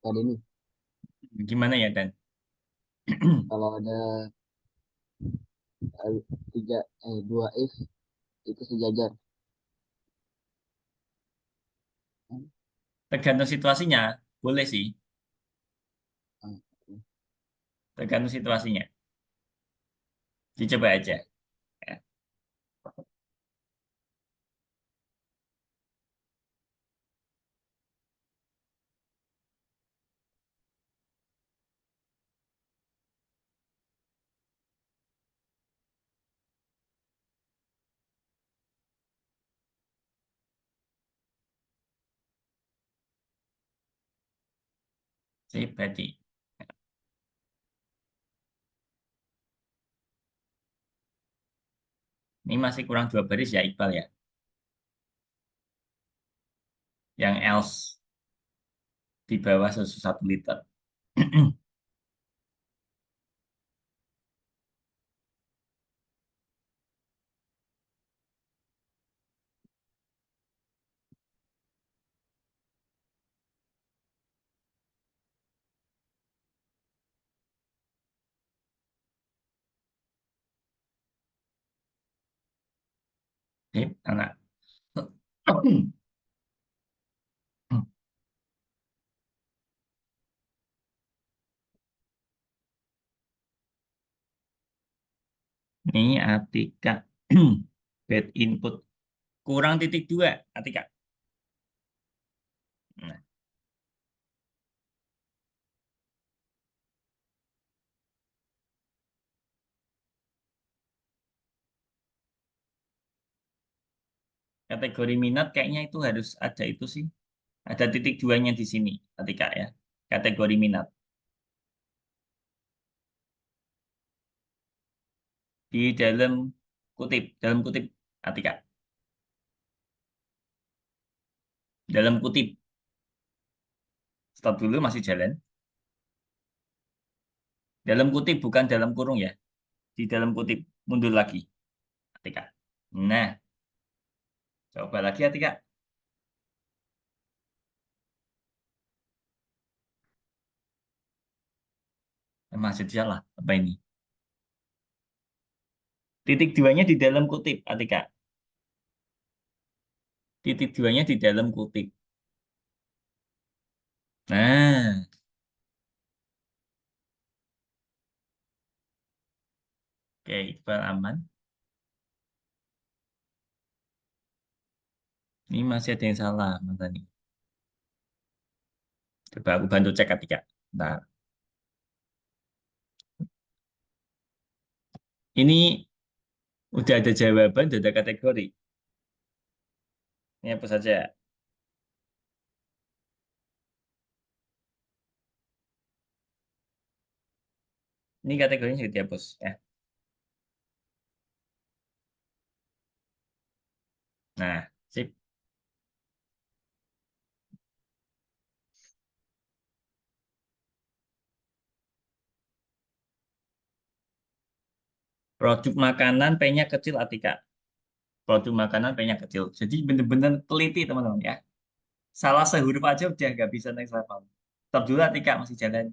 Tadi nih, Gimana ya, Dan? kalau ada eh, dua if itu sejajar. Tergantung situasinya, boleh sih. Hmm, Tergantung situasinya. Dicoba aja. Ya. Sip, berarti. Ini masih kurang 2 baris ya, Iqbal ya. Yang else di bawah susu 1 liter. Sip, anak. Ini Atika. Bad input. Kurang -2, Atika. Nah, kategori minat kayaknya itu harus ada itu sih. Ada -2-nya di sini, Atika ya. Kategori minat. Di dalam kutip, Atika. Dalam kutip. Stop dulu, masih jalan. Dalam kutip, bukan dalam kurung ya. Di dalam kutip, mundur lagi, Atika. Nah, coba lagi, Atika. Masih salah. Apa ini? -2-nya di dalam kutip, Atika. -2-nya di dalam kutip. Nah, oke, Iqbal aman. Ini masih ada yang salah, Mas Tani. Coba aku bantu cek, Atika. Nah, ini udah ada jawaban, udah ada kategori. Ini apa saja? Ini kategorinya sudah dihapus ya. Nah, sip. Produk makanan P-nya kecil, Atika. Produk makanan P-nya kecil. Jadi bener-bener teliti, teman-teman ya. Salah sehuruf aja udah nggak bisa next level. Stop dulu, Atika, masih jalan.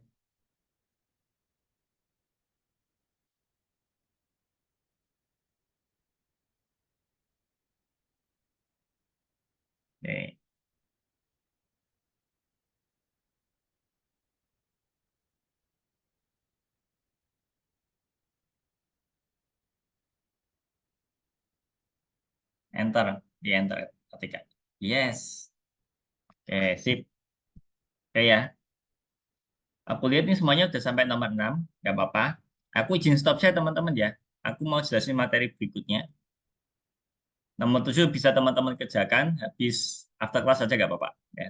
Oke, enter. Di enter, Atika. Yes. Oke, sip. Oke ya. Aku lihat nih semuanya udah sampai nomor 6. Nggak apa-apa. Aku izin stop saya, teman-teman ya. Aku mau jelasin materi berikutnya. Nomor 7 bisa teman-teman kerjakan. Habis after class saja nggak apa-apa. Ya.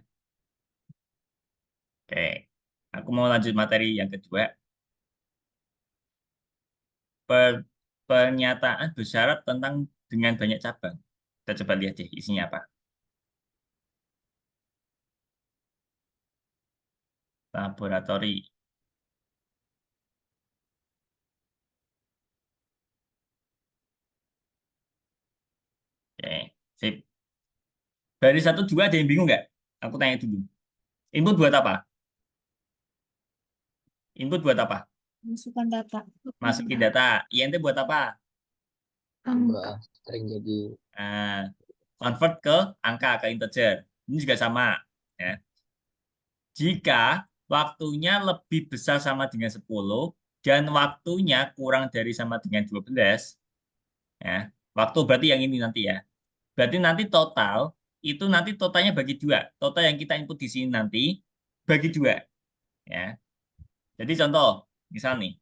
Oke. Aku mau lanjut materi yang kedua. Per- Pernyataan bersyarat tentang dengan banyak cabang. Kita coba lihat deh isinya apa. Laboratori. Oke. Sip. Baris 1, 2 ada yang bingung nggak? Aku tanya dulu. Input buat apa? Input buat apa? Masukkan data. Masukin data. INT buat apa? Ubah Angka. string jadi Nah, convert ke angka, ke integer. Ini juga sama. Ya. Jika waktunya lebih besar sama dengan 10 dan waktunya kurang dari sama dengan 12, ya, waktu berarti yang ini nanti ya. Berarti nanti total, itu nanti totalnya bagi dua. Total yang kita input di sini nanti bagi dua. Ya. Jadi contoh, misal nih.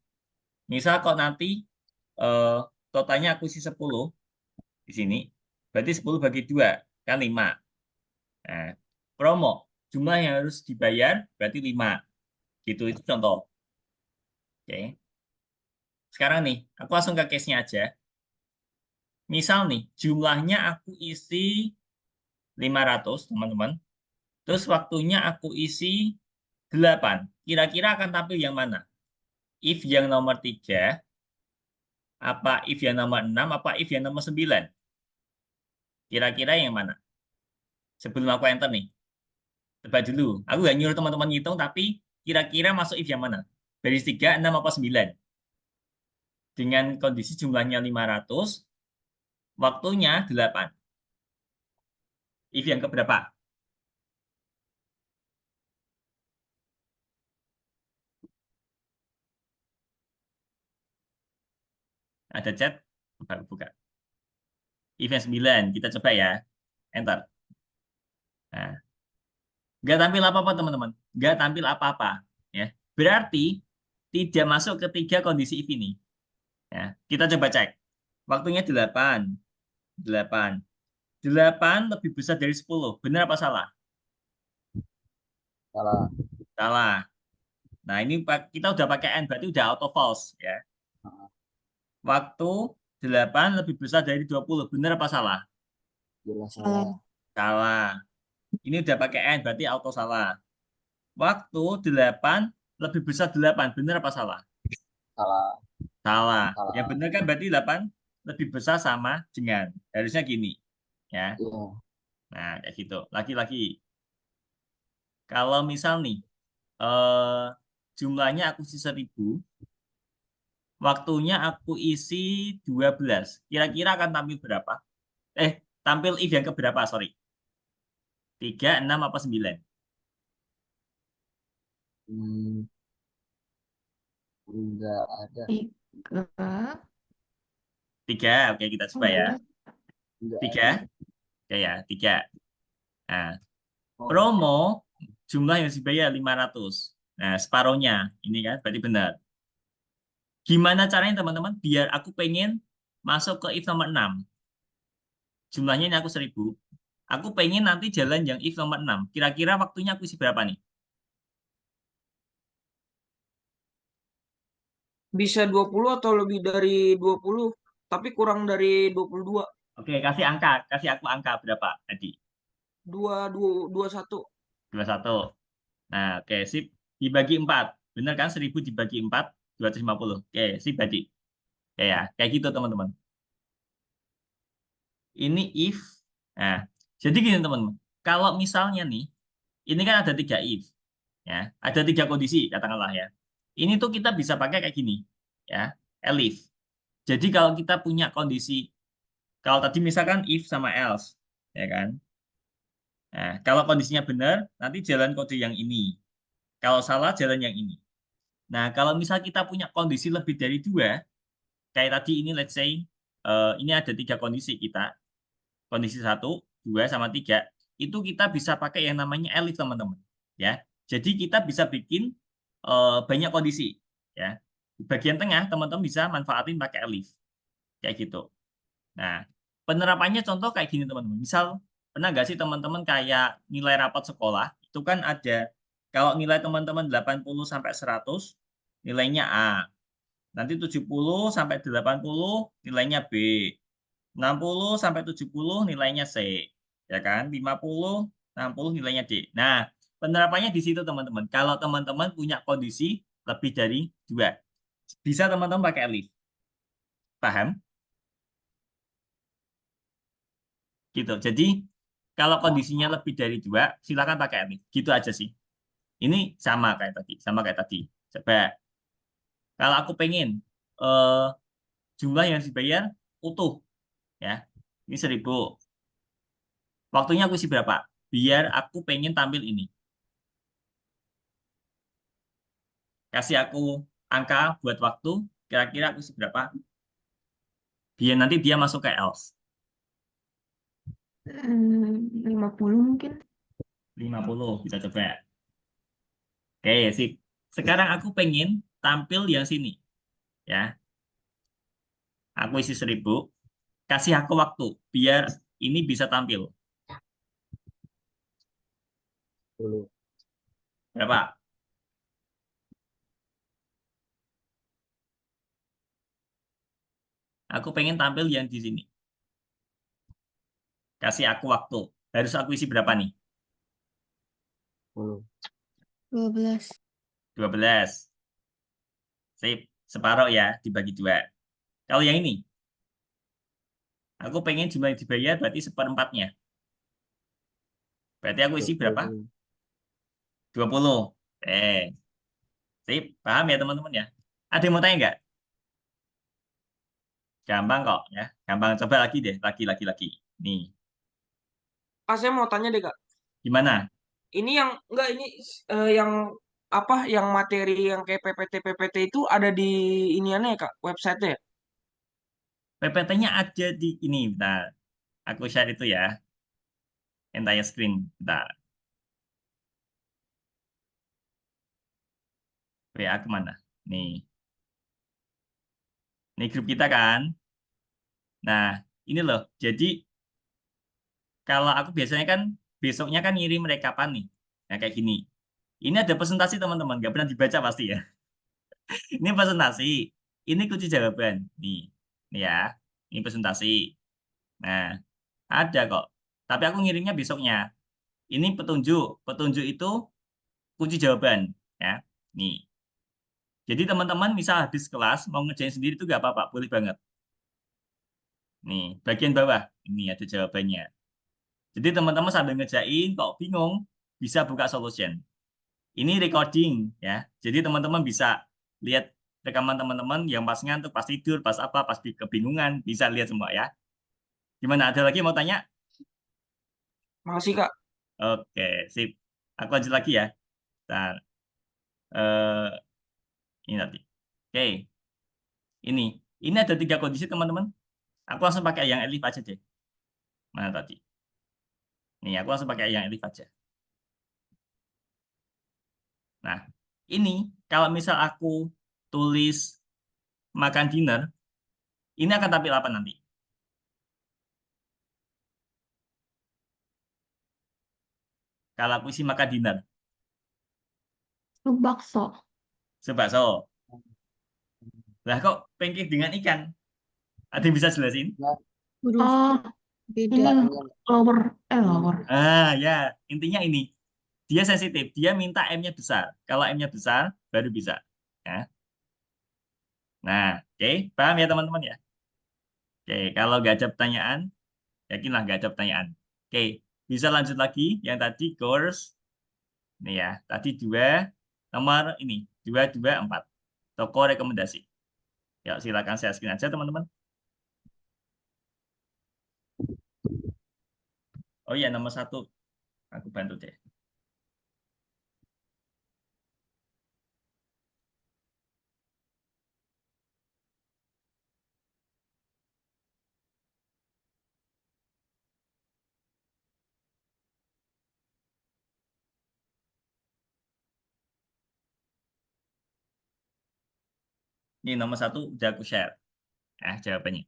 Misal kok nanti eh, totalnya aku isi 10 di sini, berarti 10 bagi 2, kan 5. Nah, promo, jumlah yang harus dibayar berarti 5. Gitu, itu contoh. Oke. Sekarang nih, aku langsung ke case-nya aja. Misal nih, jumlahnya aku isi 500, teman-teman. Terus waktunya aku isi 8. Kira-kira akan tampil yang mana? If yang nomor 3, apa if yang nomor 6, apa if yang nomor 9? Kira-kira yang mana? Sebelum aku enter nih. Tebak dulu. Aku nggak nyuruh teman-teman ngitung, tapi kira-kira masuk if yang mana? Baris 3, 6, apa 9? Dengan kondisi jumlahnya 500, waktunya 8. If yang keberapa? Ada chat? Buka. If yang 9, kita coba ya. Enter. Nah, nggak tampil apa-apa, teman-teman. Nggak tampil apa-apa. Ya. Berarti tidak masuk ketiga kondisi if ini. Ya. Kita coba cek. Waktunya 8. 8. 8 lebih besar dari 10. Benar apa salah? salah. Salah. Nah, ini kita udah pakai N, berarti udah auto false. Ya. Waktu 8 lebih besar dari 20. Benar apa salah? Jelas Salah. salah. Salah. Ini udah pakai N, berarti auto salah. Waktu 8 lebih besar 8. Benar apa salah? Salah. Salah. Yang Salah. benar kan berarti 8 lebih besar sama dengan. Harusnya gini. Ya. Iya. Nah, kayak gitu. Lagi-lagi. Kalau misal nih, eh, jumlahnya aku isi 1000, waktunya aku isi 12. Kira-kira akan tampil berapa? Tampil if yang keberapa, sorry. 3, 6, apa 9? Hmm, enggak ada. 3. 3, oke kita Oh, coba ya. Enggak 3, ada. oke ya, 3. Nah, Oh, promo jumlah yang dibayar 500. Nah, separohnya. Ini kan berarti benar. Gimana caranya teman-teman? Biar aku pengen masuk ke if nomor 6. Jumlahnya ini aku 1000. Aku pengen nanti jalan yang if nomor 6. Kira-kira waktunya aku isi berapa nih? Bisa 20 atau lebih dari 20, tapi kurang dari 22. Oke, kasih angka. Kasih aku angka berapa tadi? 21. 21. Nah, oke, sip. Dibagi 4. Benar kan? 1000 dibagi 4, 250. Oke, sip, Badi. Oke ya, kayak gitu teman-teman. Ini if. Nah, jadi gini teman-teman. Kalau misalnya nih, ini kan ada 3 if. Ya, ada 3 kondisi, katakanlah ya. Ini tuh kita bisa pakai kayak gini. Ya, elif. Jadi kalau kita punya kondisi, kalau tadi misalkan if sama else. Ya kan? Nah, kalau kondisinya benar, nanti jalan kode yang ini. Kalau salah, jalan yang ini. Nah, kalau misal kita punya kondisi lebih dari 2, kayak tadi ini let's say, ini ada 3 kondisi kita. Kondisi 1, 2, sama 3. Itu kita bisa pakai yang namanya elif, teman-teman. Ya. Jadi kita bisa bikin banyak kondisi. Ya. Di bagian tengah, teman-teman bisa manfaatin pakai elif. Kayak gitu. Nah, penerapannya contoh kayak gini, teman-teman. Misal, pernah nggak sih teman-teman kayak nilai rapot sekolah, itu kan ada, kalau nilai teman-teman 80 sampai 100, nilainya A. Nanti 70 sampai 80 nilainya B. 60 sampai 70 nilainya C. Ya kan? 50, 60 nilainya D. Nah, penerapannya di situ, teman-teman. Kalau teman-teman punya kondisi lebih dari 2, bisa teman-teman pakai elif. Paham? Gitu. Jadi, kalau kondisinya lebih dari 2, silakan pakai elif. Gitu aja sih. Ini sama kayak tadi. Sama kayak tadi. Coba. Kalau aku pengen eh, jumlah yang dibayar utuh, ya, ini 1.000. Waktunya aku isi berapa? Biar aku pengen tampil ini. Kasih aku angka buat waktu, kira-kira aku isi berapa? Biar nanti dia masuk ke else. 50 mungkin. 50, kita coba. Oke, sip. Sekarang aku pengen tampil yang sini, ya. Aku isi 1.000, kasih aku waktu, biar ini bisa tampil. 10. Berapa? Aku pengen tampil yang di sini. Kasih aku waktu. Harus aku isi berapa nih? 10. 12. 12. Sip. Separuh ya, dibagi 2. Kalau yang ini, aku pengen jumlah yang dibayar berarti seperempatnya. Berarti aku isi berapa? 20. 20. Sip. Paham ya teman-teman ya? Ada yang mau tanya nggak? Gampang kok ya. Gampang. Coba lagi deh. Lagi. Nih. Ah, saya mau tanya deh, Kak. Gimana? Ini yang enggak ini yang apa yang materi yang kayak PPT itu ada di iniannya ya, Kak, website-nya ya? PPT-nya ada di ini. Bentar. Aku share itu ya. Entire screen. Bentar. WA kemana? Nih. Ini grup kita kan. Nah, ini loh. Jadi, kalau aku biasanya kan, besoknya kan ngirim rekapan nih. Nah, kayak gini. Ini ada presentasi teman-teman. Nggak pernah dibaca pasti ya. Ini presentasi. Ini kunci jawaban. Nih ya. Ini presentasi. Nah, ada kok. Tapi aku ngirimnya besoknya. Ini petunjuk. Petunjuk itu kunci jawaban. Ya. Nih. Jadi teman-teman misal habis kelas mau ngerjain sendiri itu nggak apa-apa. Boleh banget. Nih, bagian bawah. Ini ada jawabannya. Jadi teman-teman sambil ngerjain, kok bingung, bisa buka solution. Ini recording ya. Jadi teman-teman bisa lihat rekaman teman-teman yang pas ngantuk, pas tidur, pas apa, pas kebingungan, bisa lihat semua ya. Gimana? Ada lagi mau tanya? Makasih, Kak. Oke, sip. Aku lanjut lagi ya. Bentar. Eh, ini tadi. Oke, ini. Ini ada 3 kondisi teman-teman. Aku langsung pakai yang elif aja deh. Mana tadi? Nih, aku langsung pakai yang elif aja. Nah, ini kalau misal aku tulis makan dinner, ini akan tampil apa nanti? Kalau aku isi makan dinner, Bakso. sebakso. Lah kok pancake dengan ikan? Ada yang bisa jelasin? Ya, Huruf Oh, beda. ini makanya lower. ini Lower. Ya, intinya ini. Dia sensitif, dia minta M-nya besar. Kalau M-nya besar, baru bisa. Ya. Nah, oke, paham ya teman-teman ya? Oke, kalau nggak ada pertanyaan, yakinlah nggak ada pertanyaan. Oke, bisa lanjut lagi. Yang tadi course, ini ya, tadi 2, nomor ini, 224. Toko rekomendasi. Yuk, silakan saya screen aja teman-teman. Oh iya, nomor 1. Aku bantu deh. Ini nomor 1 udah aku share. Jawabannya.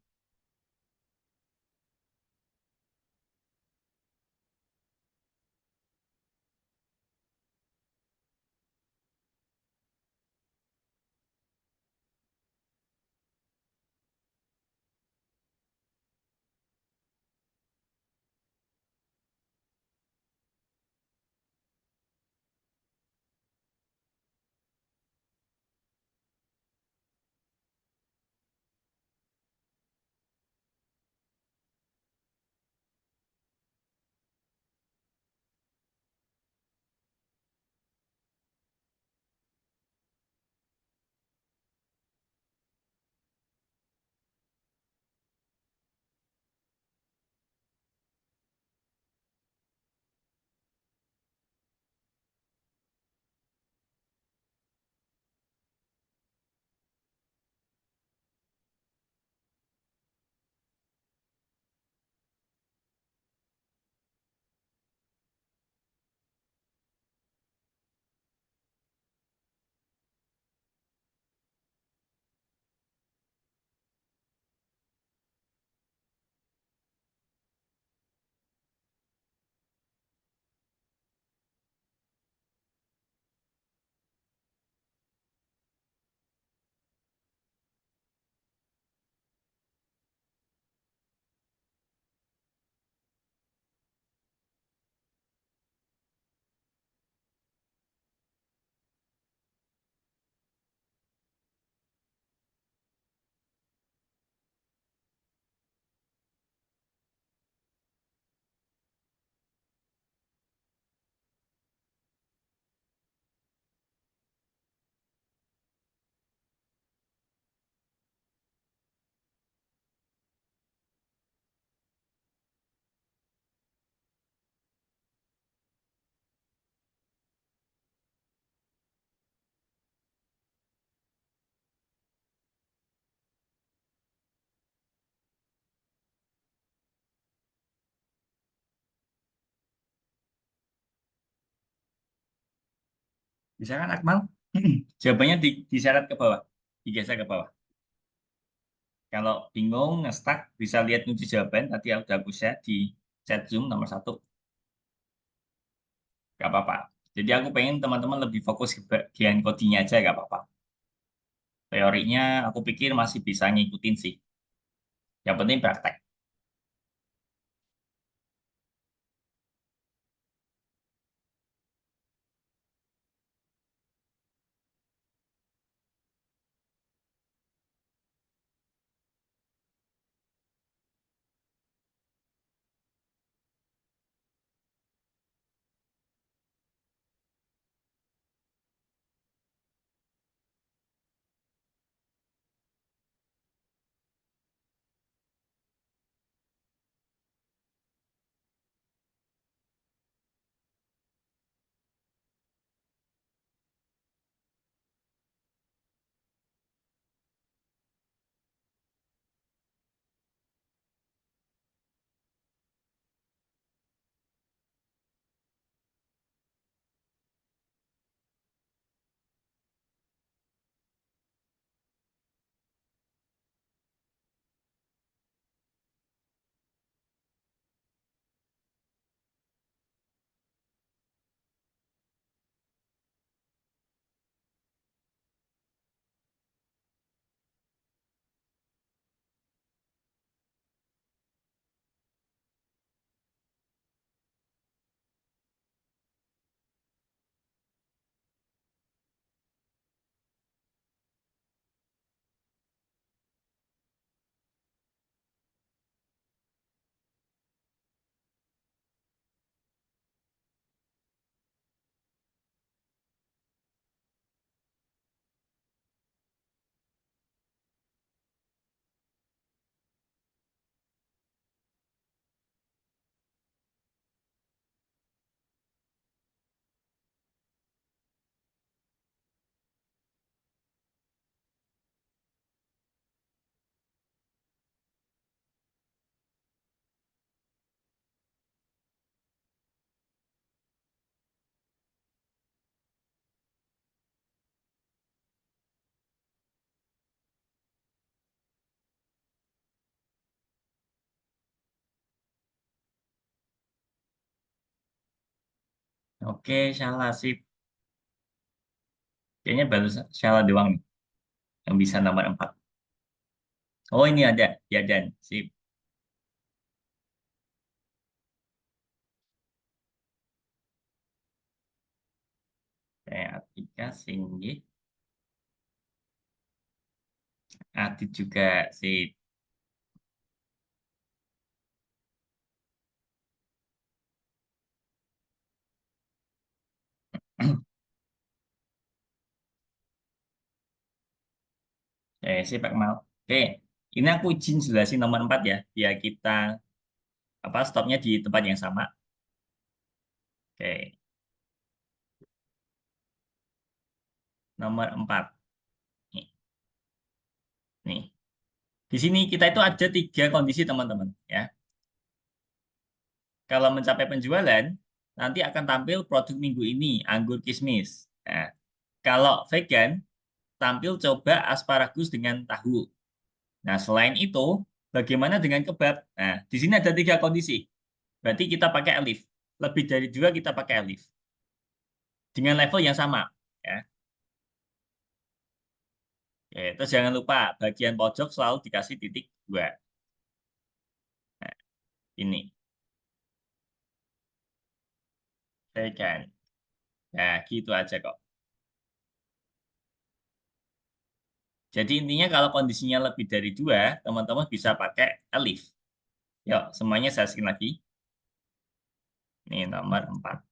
Bisa kan, Akmal? Jawabannya diseret ke bawah, digeser ke bawah. Kalau bingung, nge-stuck, bisa lihat kunci jawaban. Tadi udah aku share di chat Zoom nomor 1. Gak apa-apa. Jadi aku pengen teman-teman lebih fokus ke bagian codingnya aja, gak apa-apa. Teorinya aku pikir masih bisa ngikutin sih. Yang penting praktek. Oke, salah sip. Kayaknya baru salah doang nih, yang bisa nomor 4. Oh, ini ada. Ya, dan. Sip. Saya Atika, Singgi. Adit juga. Sip. Sip, Pak Mal. Oke, ini aku izin jelasin nomor 4 ya, biar kita stopnya di tempat yang sama. Oke, nomor 4. Nih, nih. Di sini kita itu ada 3 kondisi teman-teman ya. Kalau mencapai penjualan, nanti akan tampil produk minggu ini, anggur kismis. Nah, kalau vegan, tampil coba asparagus dengan tahu. Nah, selain itu, bagaimana dengan kebab? Nah, di sini ada 3 kondisi. Berarti kita pakai alif. Lebih dari 2 kita pakai alif. Dengan level yang sama. Ya. Oke, terus jangan lupa, bagian pojok selalu dikasih titik 2. Nah, ini. Vegan. Nah, gitu aja kok. Jadi intinya kalau kondisinya lebih dari 2, teman-teman bisa pakai alif. Yuk, semuanya saya skin lagi. Ini nomor 4.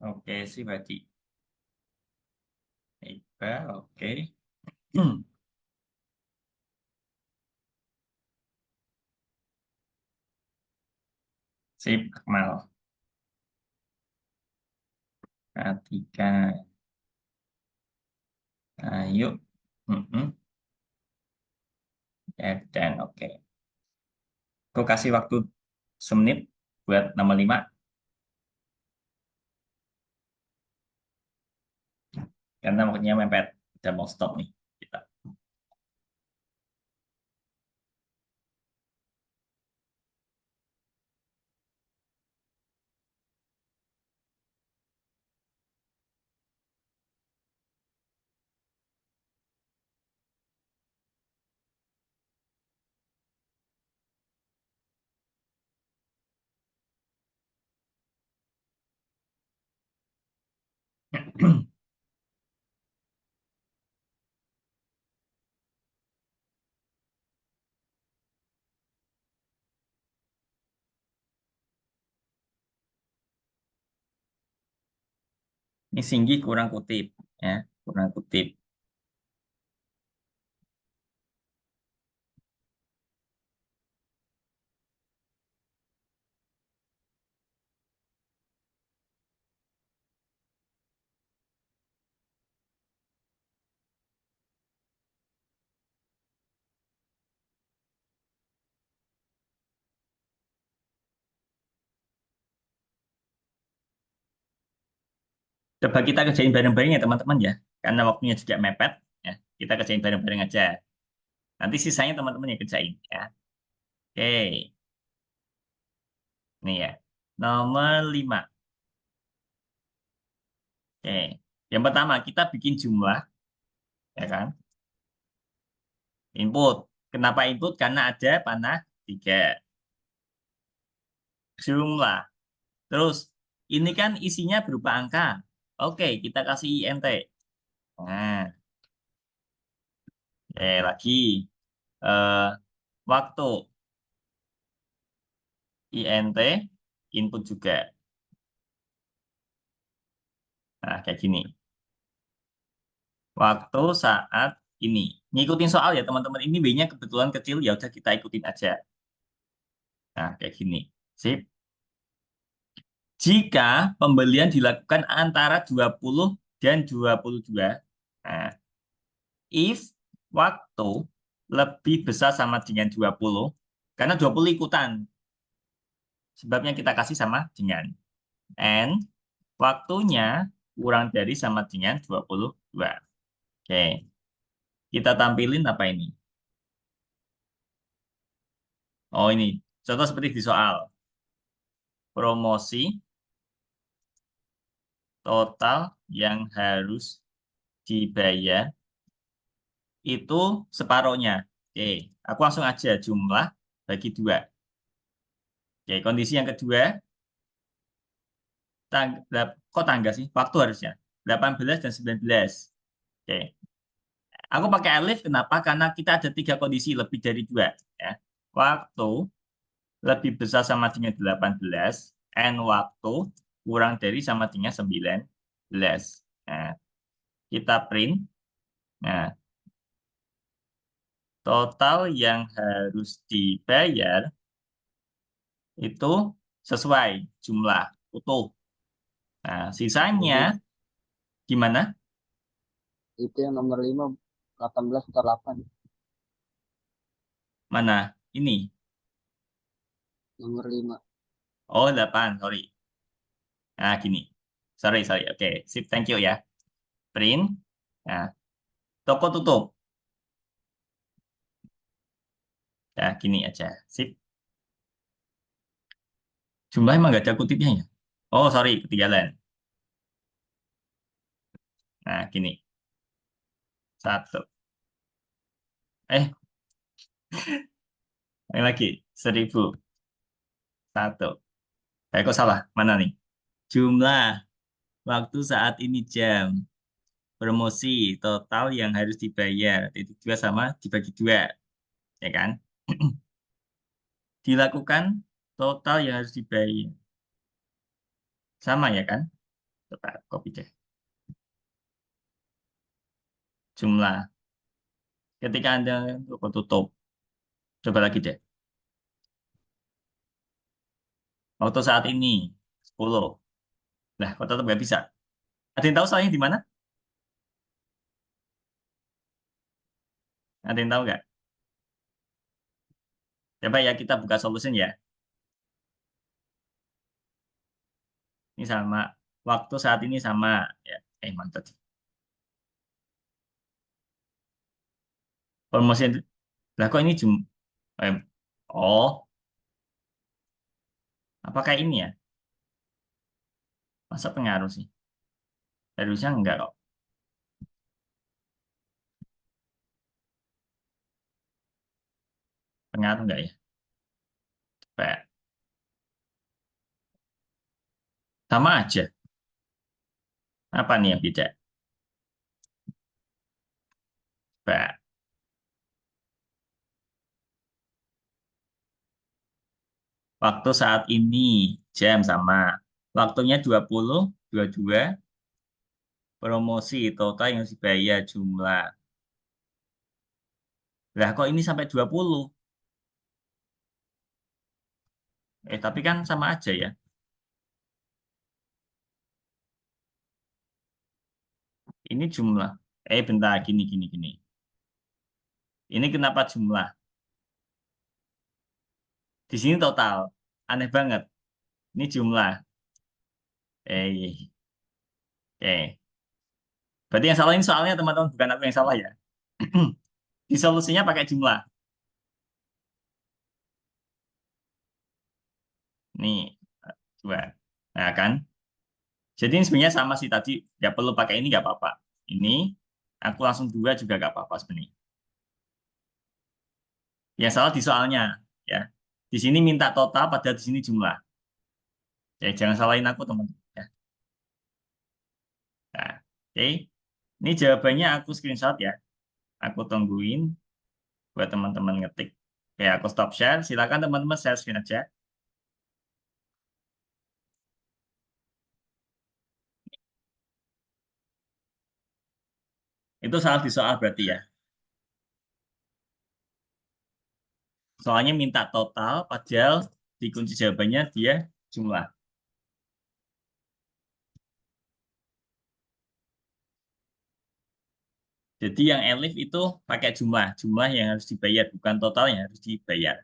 Oke sih berarti. Iqbal, oke. Sip, Akmal. Ketika, ayo. Mm-mm. Dan oke. Aku kasih waktu semenit buat nomor 5. Karena waktunya mepet. Udah mau stop nih kita. Ini Singgi kurang kutip, ya, kurang kutip. Coba kita kerjain bareng-bareng ya teman-teman ya, karena waktunya juga mepet. Ya, kita kerjain bareng-bareng aja. Nanti sisanya teman-teman yang kerjain, ya. Oke, nih ya. Nomor 5. Oke, yang pertama kita bikin jumlah, ya kan? Input. Kenapa input? Karena ada panah 3. Jumlah. Terus, ini kan isinya berupa angka. Oke, kita kasih INT. Nah, lagi. Eh, waktu. INT, input juga. Nah, kayak gini. Waktu saat ini. Ngikutin soal ya, teman-teman. Ini B-nya kebetulan kecil, ya udah kita ikutin aja. Nah, kayak gini. Sip. Jika pembelian dilakukan antara 20 dan 22, nah, if waktu lebih besar sama dengan 20, karena 20 ikutan, sebabnya kita kasih sama dengan. And waktunya kurang dari sama dengan 22. Oke, kita tampilin apa ini? Oh, ini. Contoh seperti di soal. Promosi total yang harus dibayar itu separohnya. Oke, aku langsung aja jumlah bagi 2. Oke, kondisi yang kedua, kok tangga sih? Waktu harusnya. 18 dan 19. Oke, aku pakai alif kenapa? Karena kita ada 3 kondisi lebih dari 2. Ya. Waktu lebih besar sama dengan 18, and waktu kurang dari sama dengan 19. Nah, kita print. Nah, total yang harus dibayar itu sesuai jumlah utuh. Nah, sisanya Jadi gimana? itu yang nomor 5, 18 atau 8. Mana? Ini. Nomor 5. Oh, 8, sorry. Nah, gini. Sorry. Oke, sip, thank you ya. Print. Nah, toko tutup. Ya, gini aja. Sip. Jumlah emang nggak ada kutipnya ya? Oh, sorry, ketinggalan. Nah, gini. 1. Ini lagi. 1000. 1. Kok salah? Mana nih? Jumlah waktu saat ini jam. Promosi total yang harus dibayar. Titik 2 sama dibagi 2. Ya kan? Dilakukan total yang harus dibayar. Sama ya kan? Coba copy deh. Jumlah. Ketika Anda tutup, coba lagi deh. Waktu saat ini 10. Lah, kok tetap nggak bisa? Ada yang tahu salahnya di mana? Ada yang tahu nggak? Coba ya kita buka solution ya. Ini sama. Waktu saat ini sama. Ya, mantap. Promosi. Lah kok ini eh, oh, apakah ini ya? Masa pengaruh sih? Harusnya enggak kok. Pengaruh enggak ya? Coba. Sama aja. Apa nih yang beda? Coba. Waktu saat ini jam sama. Waktunya 20, 22. Promosi total yang dibayar jumlah. Lah kok ini sampai 20? Tapi kan sama aja ya. Ini jumlah. Bentar, gini, gini, gini. Ini kenapa jumlah? Di sini total. Aneh banget. Ini jumlah. Oke. Berarti yang salah ini soalnya teman-teman, bukan aku yang salah ya. Di solusinya pakai jumlah. Nih, coba. Nah, kan? Jadi ini sebenarnya sama sih tadi. Nggak perlu pakai ini, nggak apa-apa. Ini, aku langsung dua juga nggak apa-apa sebenarnya. Yang salah di soalnya. Ya. Di sini minta total, padahal di sini jumlah. Jangan salahin aku, teman-teman. Ya. Nah, oke. Ini jawabannya aku screenshot ya. Aku tungguin buat teman-teman ngetik. Oke, aku stop share. Silakan teman-teman share screen aja. Itu salah di soal berarti ya. Soalnya minta total, padahal di kunci jawabannya dia jumlah. Jadi yang elif itu pakai jumlah. Jumlah yang harus dibayar, bukan total yang harus dibayar.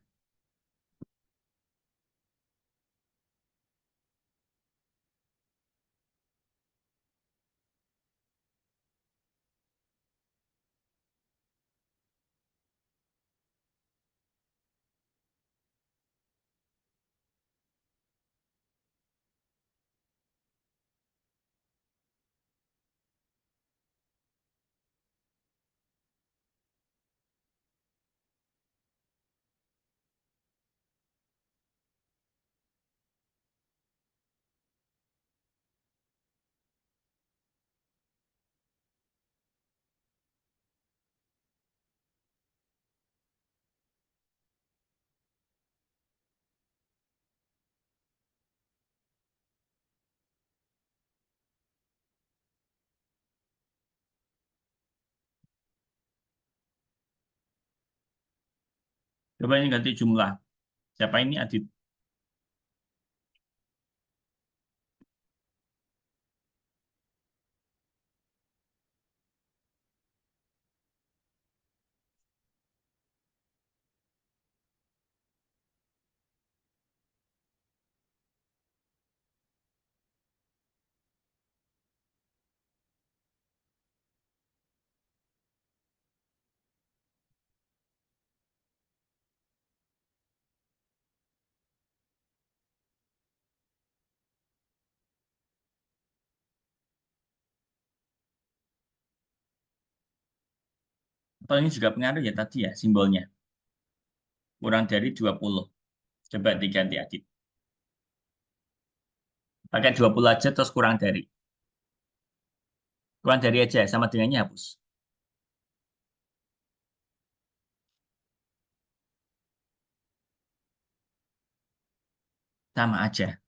Coba ini ganti jumlah. Siapa ini Adit? Atau ini juga pengaruh ya tadi ya simbolnya. Kurang dari 20. Coba diganti Adit. Pakai 20 aja terus kurang dari. Kurang dari aja, sama dengannya hapus. Sama aja.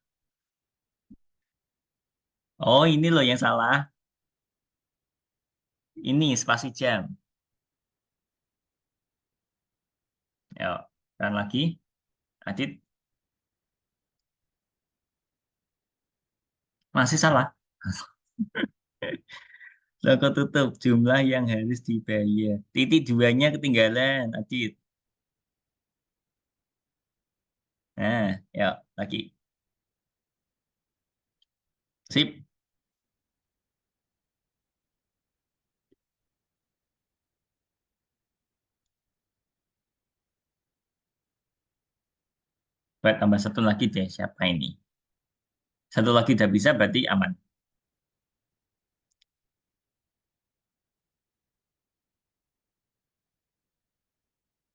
Oh, ini loh yang salah. Ini spasi jam. Yuk, dan lagi. Adit, masih salah. Toko tutup jumlah yang harus dibayar. Titik duanya ketinggalan, Adit. Nah, yuk, lagi. Sip. Buat tambah satu lagi deh, siapa ini? Satu lagi udah bisa, berarti aman.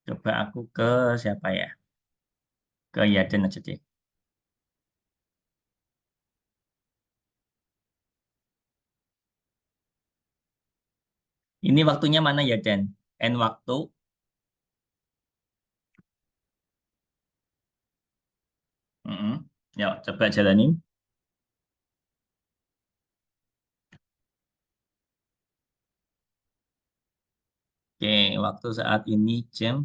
Coba aku ke siapa ya? Ke Yaden aja deh. Ini waktunya mana Yaden? N waktu. Yuk, coba jalanin. Oke, waktu saat ini jam.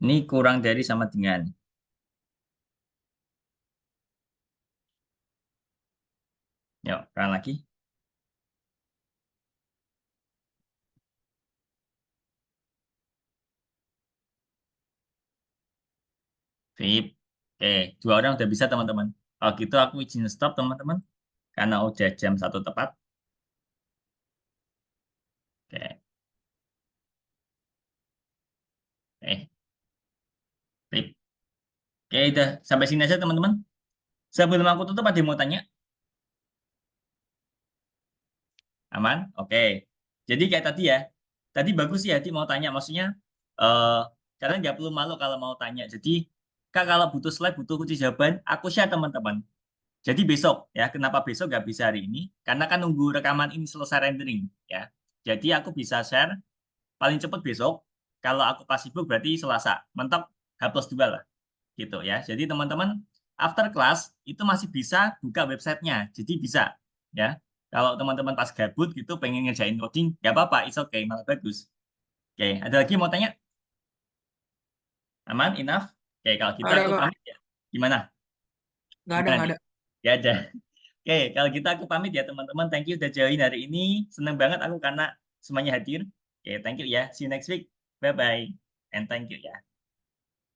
Ini kurang dari sama dengan. Yuk, kurang lagi. Sip. Oke, dua orang udah bisa teman-teman. Kalau gitu aku izin stop teman-teman. Karena udah jam 1 tepat. Oke, sip. Oke, udah sampai sini aja teman-teman. Sebelum aku tutup ada yang mau tanya? Aman? Oke. Jadi kayak tadi ya. Tadi bagus sih Hadi mau tanya. Maksudnya, eh kalian nggak perlu malu kalau mau tanya. Jadi, Kak kalau butuh slide, butuh kunci jawaban, aku share teman-teman. Jadi besok ya, kenapa besok nggak bisa hari ini? Karena kan nunggu rekaman ini selesai rendering ya. Jadi aku bisa share paling cepat besok. Kalau aku pas sibuk berarti Selasa. Mentok H+2 lah gitu ya. Jadi teman-teman after class itu masih bisa buka websitenya. Jadi bisa ya. Kalau teman-teman pas gabut gitu pengen ngerjain coding, nggak apa-apa, it's okay, malah bagus. Oke, ada lagi mau tanya? Aman, enough? Oke, kalau gitu Nggak ada aku Kak, pamit ya. Gimana? nggak ada Gimana nggak nih? ada. Ya ada. Oke, kalau gitu aku pamit ya teman-teman. Thank you udah join hari ini. Seneng banget aku karena semuanya hadir. Oke, thank you ya. See you next week. Bye-bye. And thank you ya.